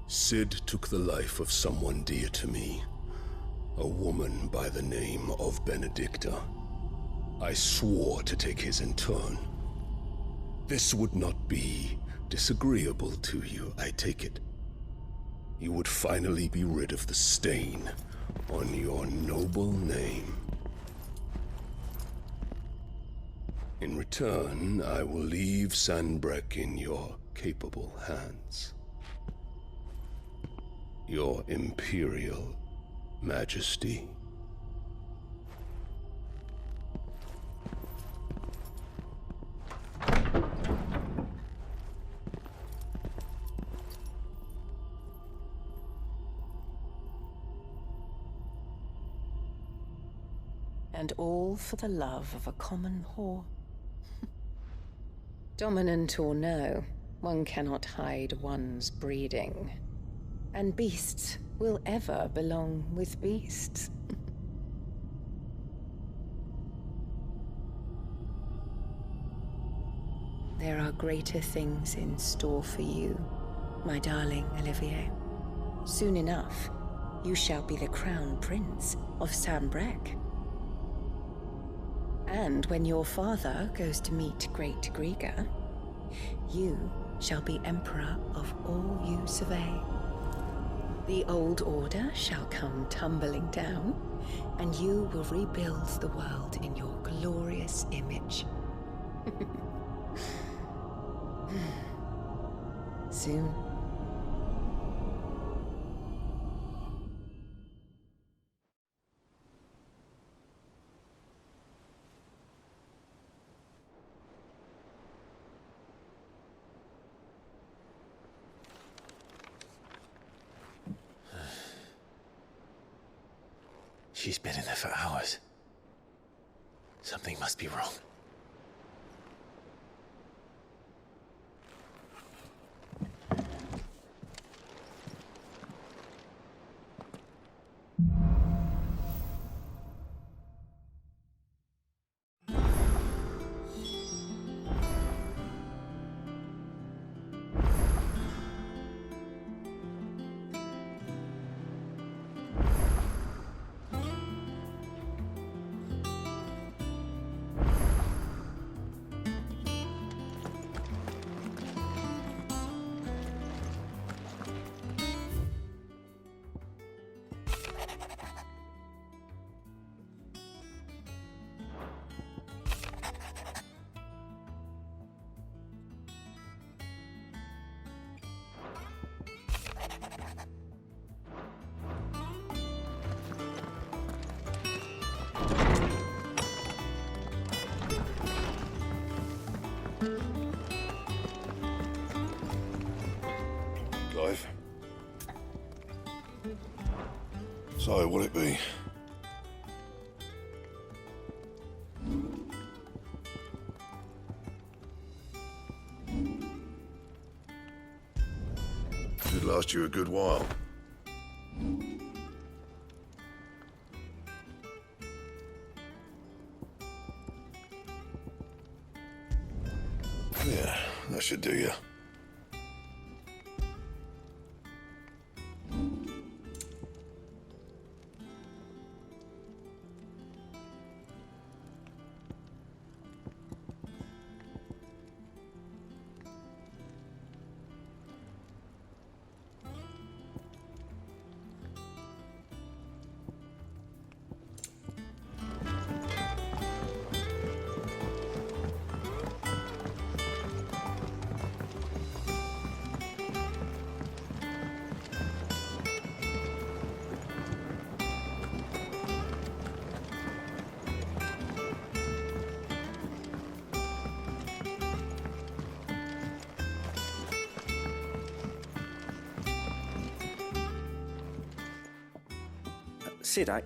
Sid took the life of someone dear to me, a woman by the name of Benedicta. I swore to take his in turn. This would not be disagreeable to you, I take it. You would finally be rid of the stain on your noble name. In return, I will leave Sanbrek in your capable hands. Your Imperial Majesty. And all for the love of a common whore. Dominant or no, one cannot hide one's breeding. And beasts will ever belong with beasts. There are greater things in store for you, my darling Olivier. Soon enough, you shall be the crown prince of Sambrec. And when your father goes to meet Great Grieger, you shall be emperor of all you survey. The old order shall come tumbling down, and you will rebuild the world in your glorious image. Soon. She's been in there for hours. Something must be wrong. Clive. So, what'll it be? Should last you a good while. Yeah, that should do you. Sid, I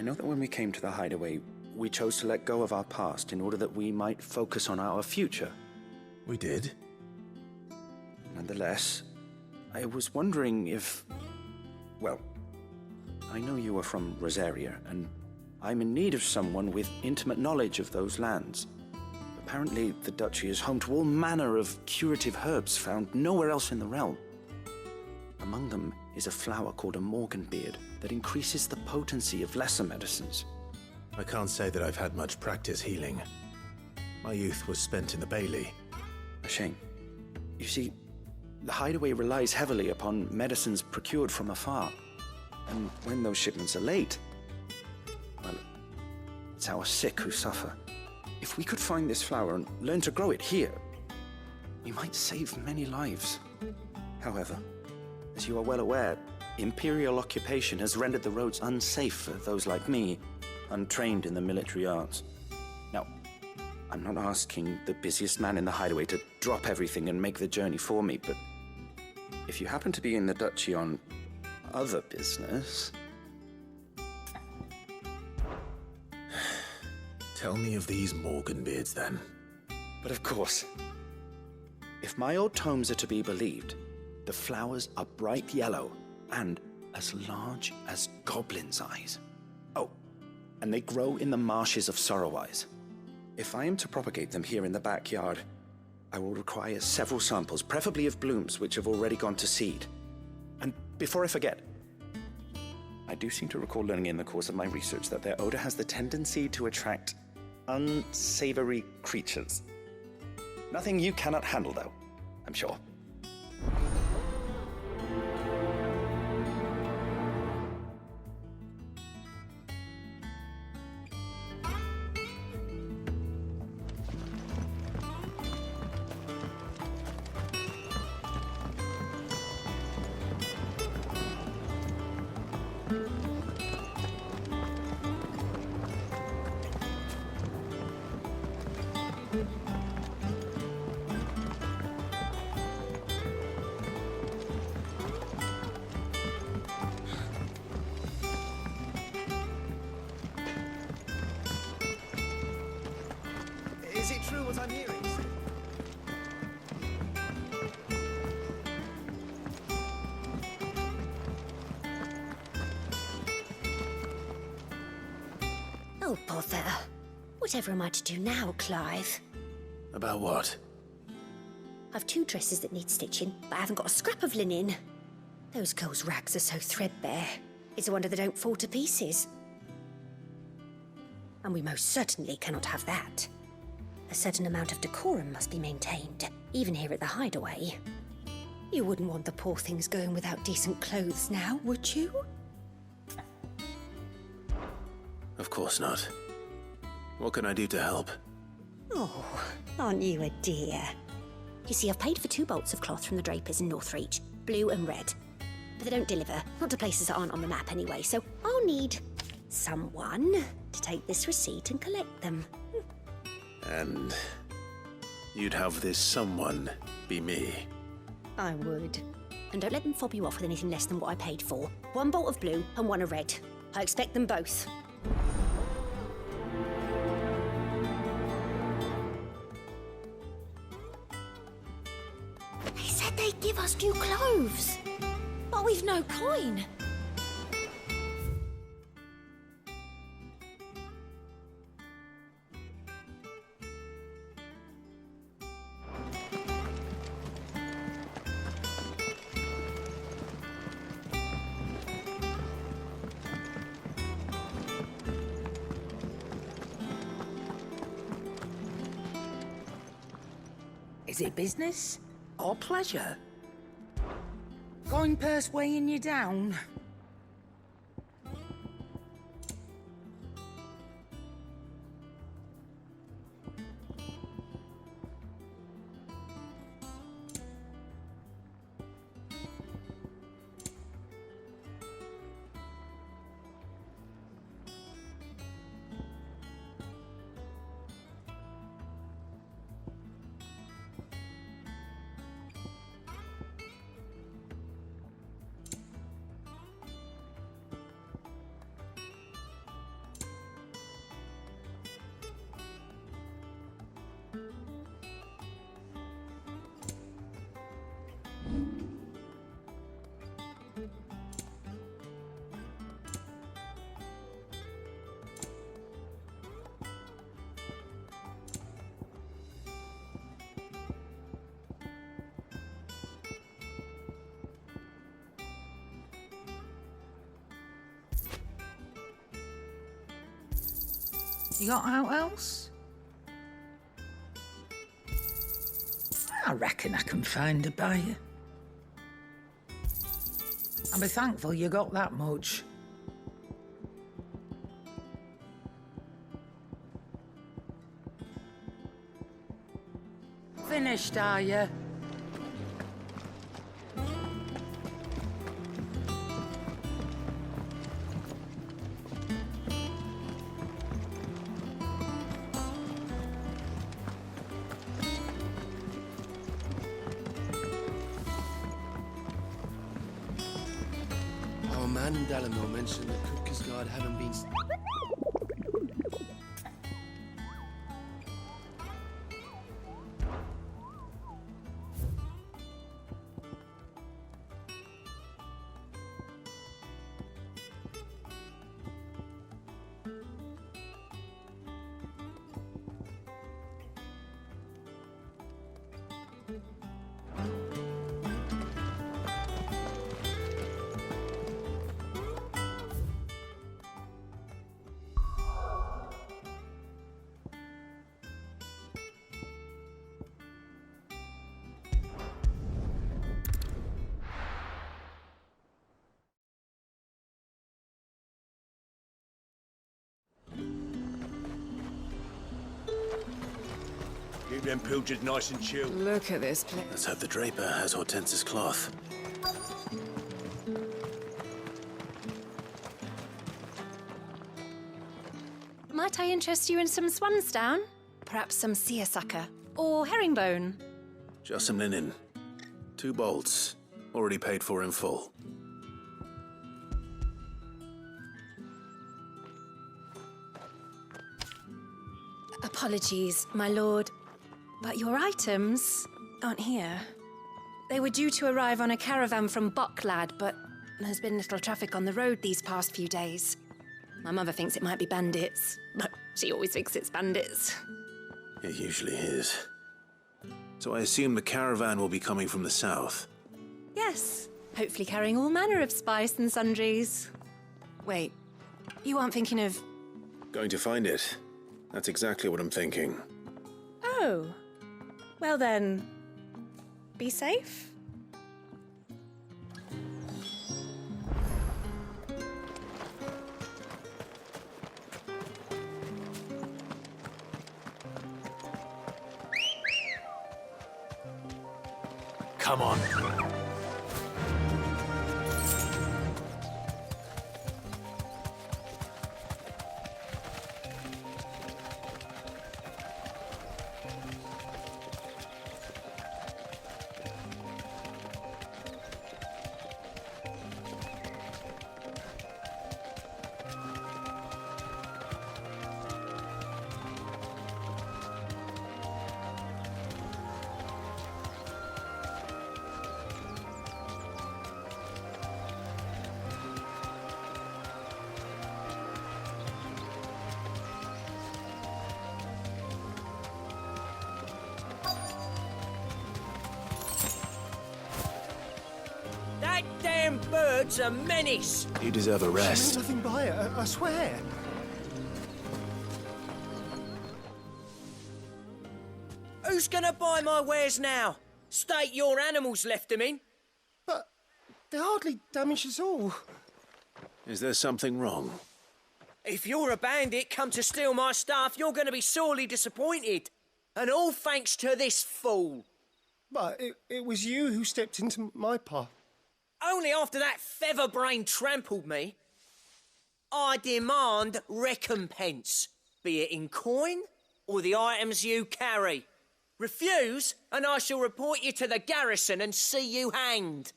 know that when we came to the hideaway, we chose to let go of our past in order that we might focus on our future. We did. Nonetheless, I was wondering if... Well, I know you are from Rosaria, and I'm in need of someone with intimate knowledge of those lands. Apparently, the Duchy is home to all manner of curative herbs found nowhere else in the realm. Among them is a flower called a morganbeard that increases the potency of lesser medicines. I can't say that I've had much practice healing. My youth was spent in the Bailey. A shame. You see, the hideaway relies heavily upon medicines procured from afar. And when those shipments are late, well, it's our sick who suffer. If we could find this flower and learn to grow it here, we might save many lives. However, as you are well aware, Imperial occupation has rendered the roads unsafe for those like me, untrained in the military arts. Now, I'm not asking the busiest man in the hideaway to drop everything and make the journey for me, but if you happen to be in the Duchy on other business... Tell me of these morganbeards, then. But of course. If my old tomes are to be believed, the flowers are bright yellow and as large as goblins' eyes. Oh, and they grow in the marshes of Sorrowise. If I am to propagate them here in the backyard, I will require several samples, preferably of blooms which have already gone to seed. And before I forget, I do seem to recall learning in the course of my research that their odor has the tendency to attract unsavory creatures. Nothing you cannot handle, though, I'm sure. Is it true what I'm hearing? Oh, bother. Whatever am I to do now, Clive? About what? I've 2 dresses that need stitching, but I haven't got a scrap of linen. Those girls' rags are so threadbare. It's a wonder they don't fall to pieces. And we most certainly cannot have that. A certain amount of decorum must be maintained, even here at the Hideaway. You wouldn't want the poor things going without decent clothes now, would you? Of course not. What can I do to help? Oh, aren't you a dear? You see, I've paid for 2 bolts of cloth from the drapers in Northreach, blue and red. But they don't deliver, not to places that aren't on the map anyway, so I'll need someone to take this receipt and collect them. And you'd have this someone be me? I would. And don't let them fob you off with anything less than what I paid for. 1 bolt of blue and 1 of red. I expect them both. They said they'd give us new clothes. But we've no coin. Is it business or pleasure? Coin purse weighing you down? You got out else? I reckon I can find a buyer. I'll be thankful you got that much. Finished, are you? Our man in Dalamore mentioned that Cook's Guard haven't been... Keep them pilchards nice and chill. Look at this place. Let's hope the Draper has Hortense's cloth. Might I interest you in some swansdown? Perhaps some seersucker or herringbone? Just some linen. 2 bolts. Already paid for in full. Apologies, my lord, but your items aren't here. They were due to arrive on a caravan from Bocklad, but there's been little traffic on the road these past few days. My mother thinks it might be bandits, but she always thinks it's bandits. It usually is. So I assume the caravan will be coming from the south. Yes, hopefully carrying all manner of spice and sundries. Wait, you aren't thinking of... Going to find it. That's exactly what I'm thinking. Oh, well then, be safe. Come on. That damn bird's a menace. You deserve a rest. She meant nothing by it, I swear. Who's gonna buy my wares now? State your animals left them in. But they hardly damage us all. Is there something wrong? If you're a bandit come to steal my stuff, you're gonna be sorely disappointed. And all thanks to this fool. But it was you who stepped into my path. Only after that feather-brain trampled me. I demand recompense, be it in coin or the items you carry. Refuse, and I shall report you to the garrison and see you hanged.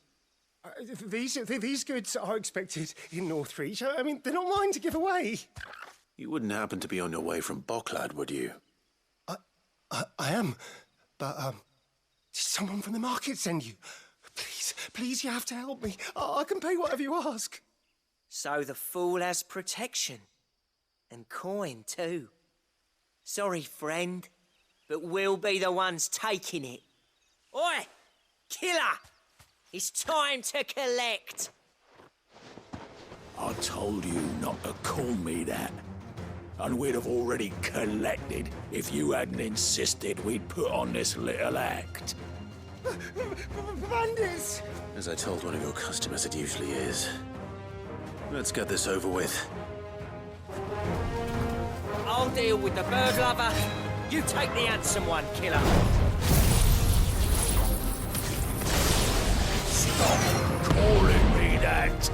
These goods are expected in Northreach. I mean, they're not mine to give away. You wouldn't happen to be on your way from Bocklad, would you? I am, but did someone from the market send you? Please, you have to help me. I can pay whatever you ask. So the fool has protection. And coin, too. Sorry, friend, but we'll be the ones taking it. Oi! Killer! It's time to collect. I told you not to call me that. And we'd have already collected if you hadn't insisted we'd put on this little act. Bandits! As I told one of your customers, it usually is. Let's get this over with. I'll deal with the bird lover. You take the handsome one, killer. Stop calling me that.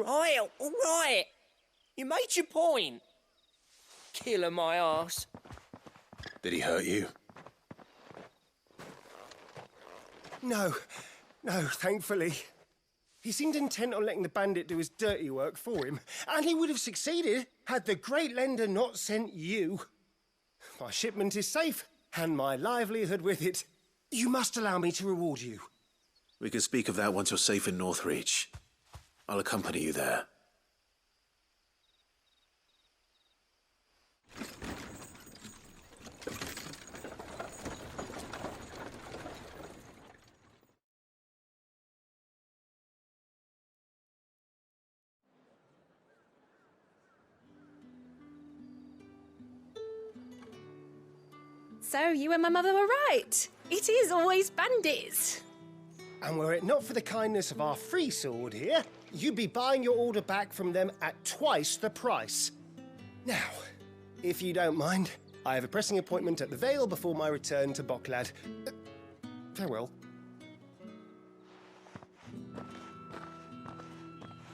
All right. You made your point. Killer my ass. Did he hurt you? No, thankfully. He seemed intent on letting the bandit do his dirty work for him, and he would have succeeded had the Great Lender not sent you. My shipment is safe, and my livelihood with it. You must allow me to reward you. We can speak of that once you're safe in Northreach. I'll accompany you there. So, you and my mother were right. It is always bandits. And were it not for the kindness of our free sword here, you'd be buying your order back from them at twice the price. Now, if you don't mind, I have a pressing appointment at the Vale before my return to Bocklad. Farewell.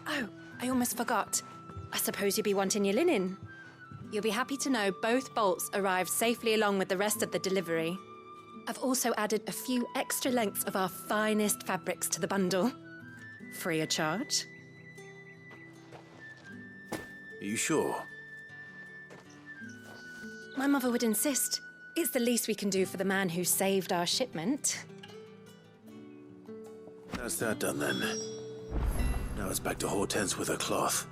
Oh, I almost forgot. I suppose you'll be wanting your linen. You'll be happy to know both bolts arrived safely along with the rest of the delivery. I've also added a few extra lengths of our finest fabrics to the bundle. Free of charge. Are you sure? My mother would insist. It's the least we can do for the man who saved our shipment. That's that done then. Now it's back to Hortense with her cloth.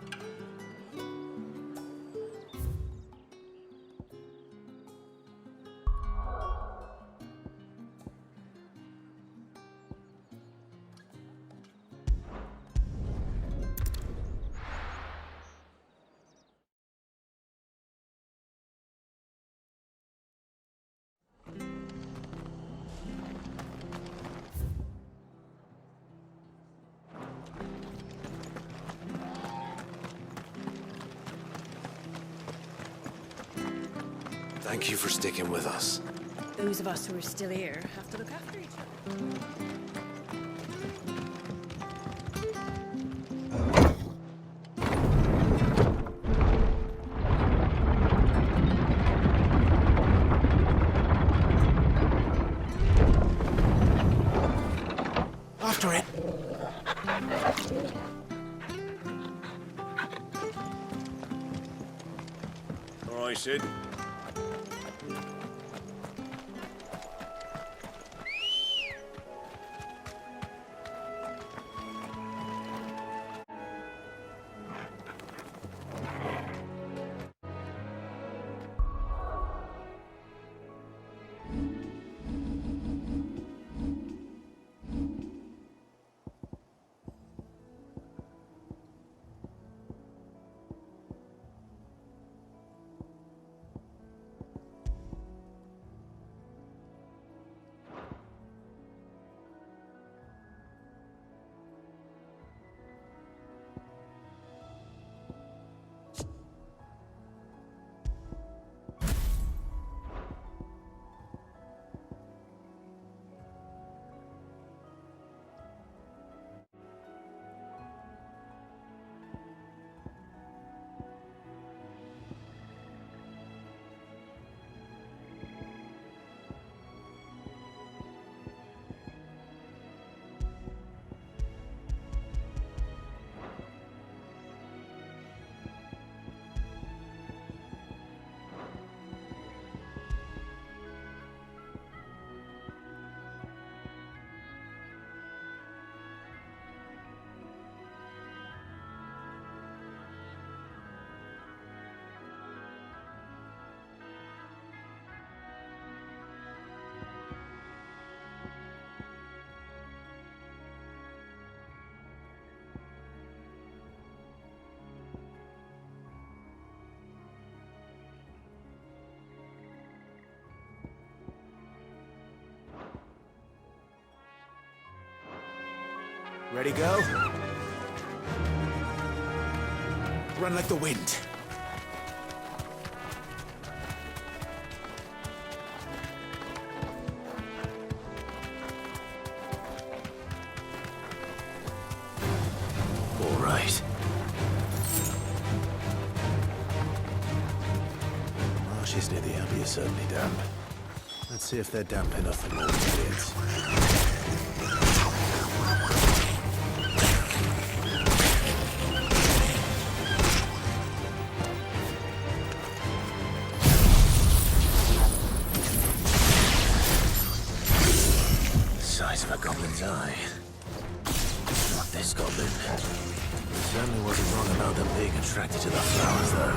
Thank you for sticking with us. Those of us who are still here have to look after each other. After it! All right, Sid. Ready, go? Run like the wind. All right. trees near the abbey are certainly damp. Let's see if they're damp enough for more kids. Size of a goblin's eye. Not this goblin. Certainly wasn't wrong about them being attracted to the flowers, though.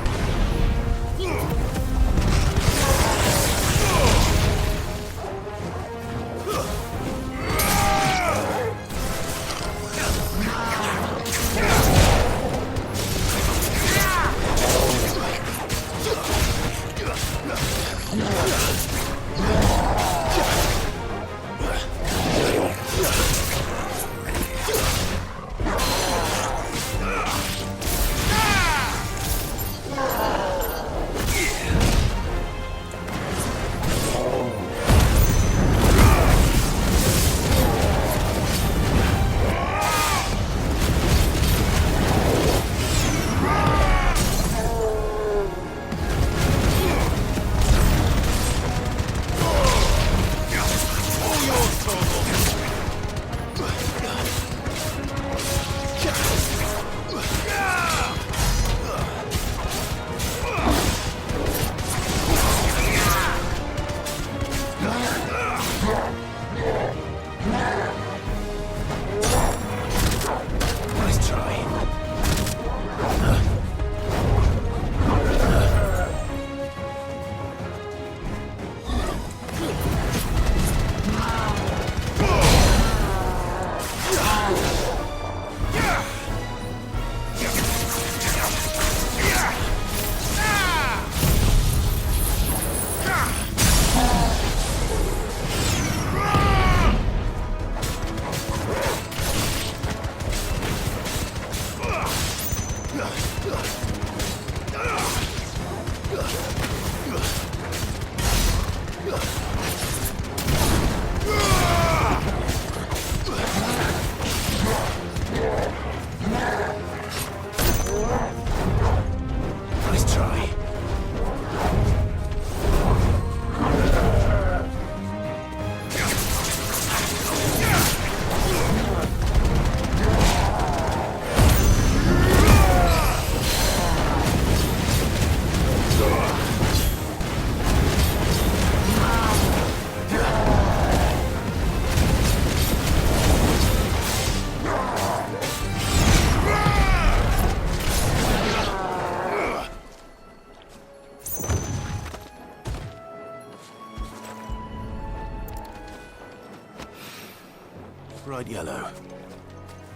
Bright yellow.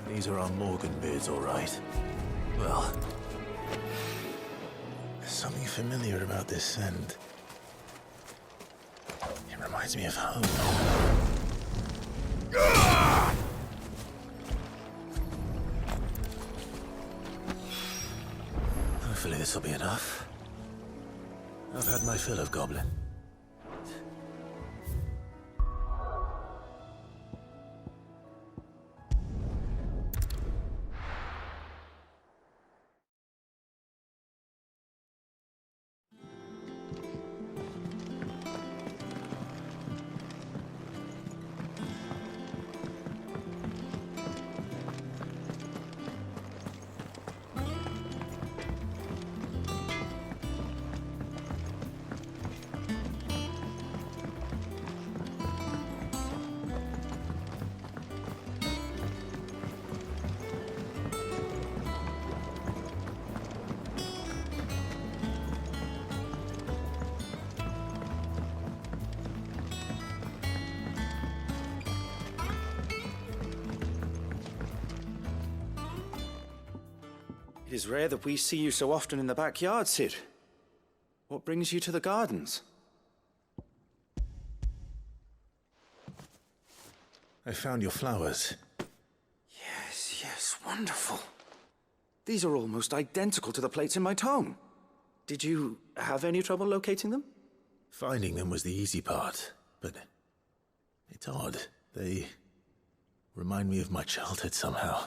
These are our Morgan beards, all right. Well, there's something familiar about this scent. It reminds me of home. Hopefully this will be enough. I've had my fill of goblin. It is rare that we see you so often in the backyard, Cid. What brings you to the gardens? I found your flowers. Yes, wonderful. These are almost identical to the plates in my tome. Did you have any trouble locating them? Finding them was the easy part, but it's odd. They remind me of my childhood somehow.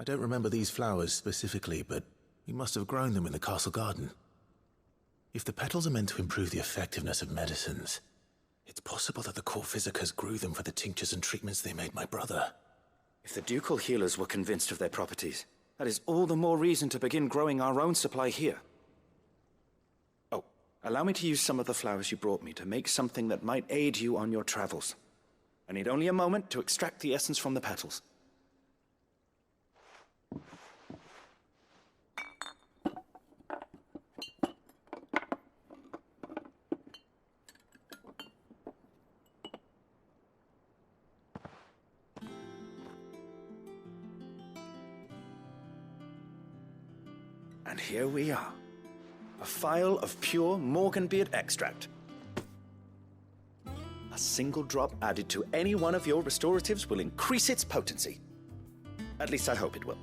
I don't remember these flowers specifically, but we must have grown them in the castle garden. If the petals are meant to improve the effectiveness of medicines, it's possible that the court physicers grew them for the tinctures and treatments they made my brother. If the ducal healers were convinced of their properties, that is all the more reason to begin growing our own supply here. Oh, allow me to use some of the flowers you brought me to make something that might aid you on your travels. I need only a moment to extract the essence from the petals. And here we are. A phial of pure Morganbeard extract. A single drop added to any one of your restoratives will increase its potency. At least I hope it will.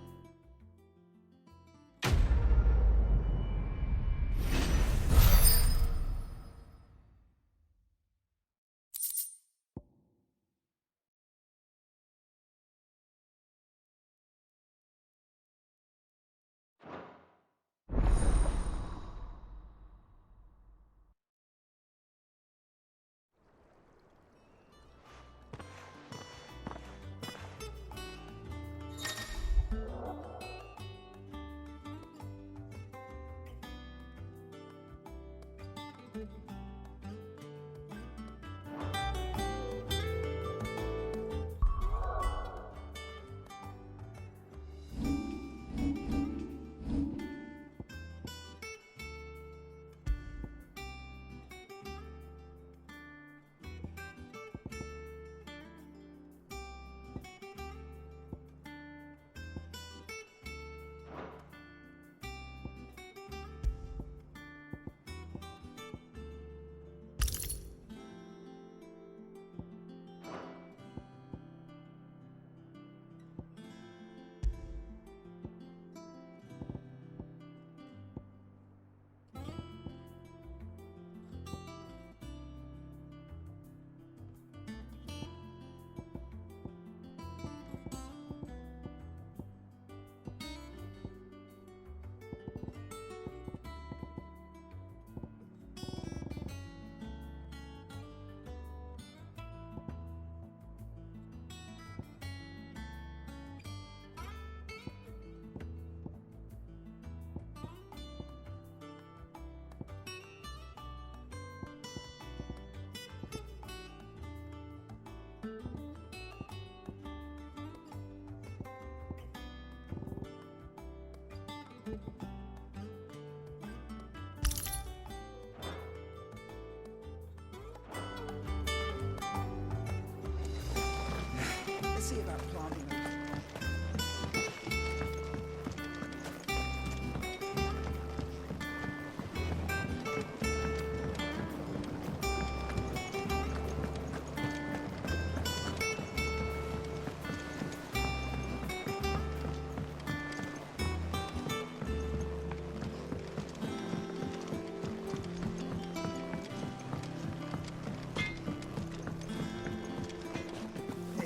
Let's see about planting.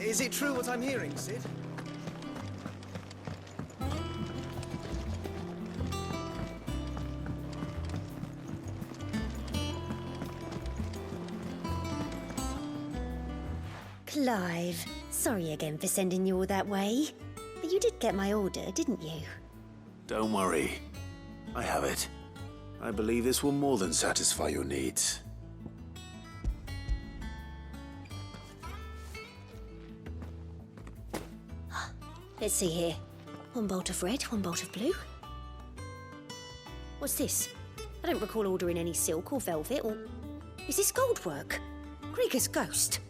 Is it true what I'm hearing, Sid? Clive, sorry again for sending you all that way. But you did get my order, didn't you? Don't worry. I have it. I believe this will more than satisfy your needs. Let's see here. One bolt of red, one bolt of blue. What's this? I don't recall ordering any silk or velvet or... Is this gold work? Krieger's ghost.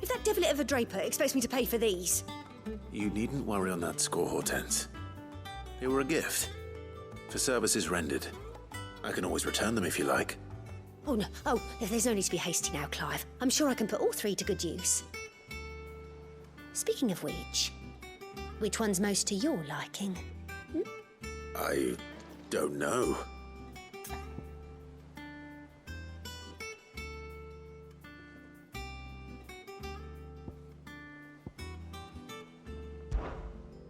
If that devilet of a draper expects me to pay for these... You needn't worry on that score, Hortense. They were a gift. For services rendered. I can always return them if you like. Oh, no. Oh, there's no need to be hasty now, Clive. I'm sure I can put all three to good use. Speaking of which one's most to your liking? I don't know.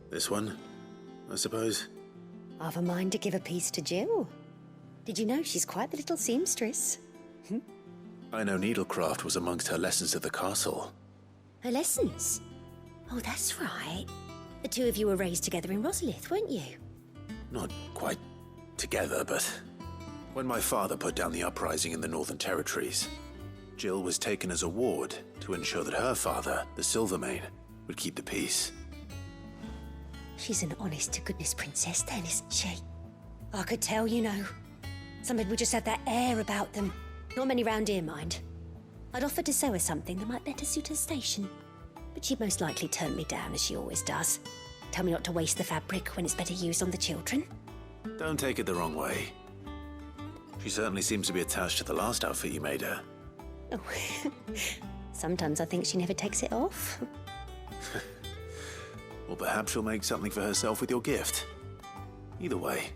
This one, I suppose. I've a mind to give a piece to Jill. Did you know she's quite the little seamstress? I know needlecraft was amongst her lessons at the castle. Her lessons? Oh, that's right. The two of you were raised together in Rosalith, weren't you? Not quite together, but when my father put down the uprising in the Northern Territories, Jill was taken as a ward to ensure that her father, the Silvermane, would keep the peace. She's an honest-to-goodness princess then, isn't she? I could tell, you know. Some people just have that air about them. Not many round here, mind. I'd offered to sew her something that might better suit her station. But she'd most likely turn me down, as she always does. Tell me not to waste the fabric when it's better used on the children. Don't take it the wrong way. She certainly seems to be attached to the last outfit you made her. Oh, sometimes I think she never takes it off. Or perhaps she'll make something for herself with your gift. Either way,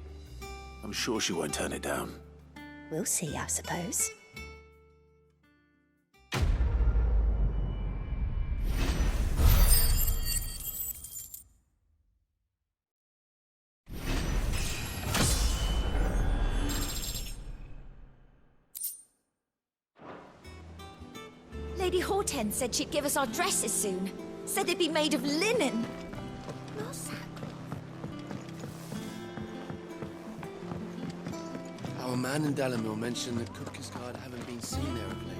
I'm sure she won't turn it down. We'll see, I suppose. Lady Hortense said she'd give us our dresses soon. Said they'd be made of linen. Our man in Dalamil mentioned that Kutka's guard haven't been seen there of late.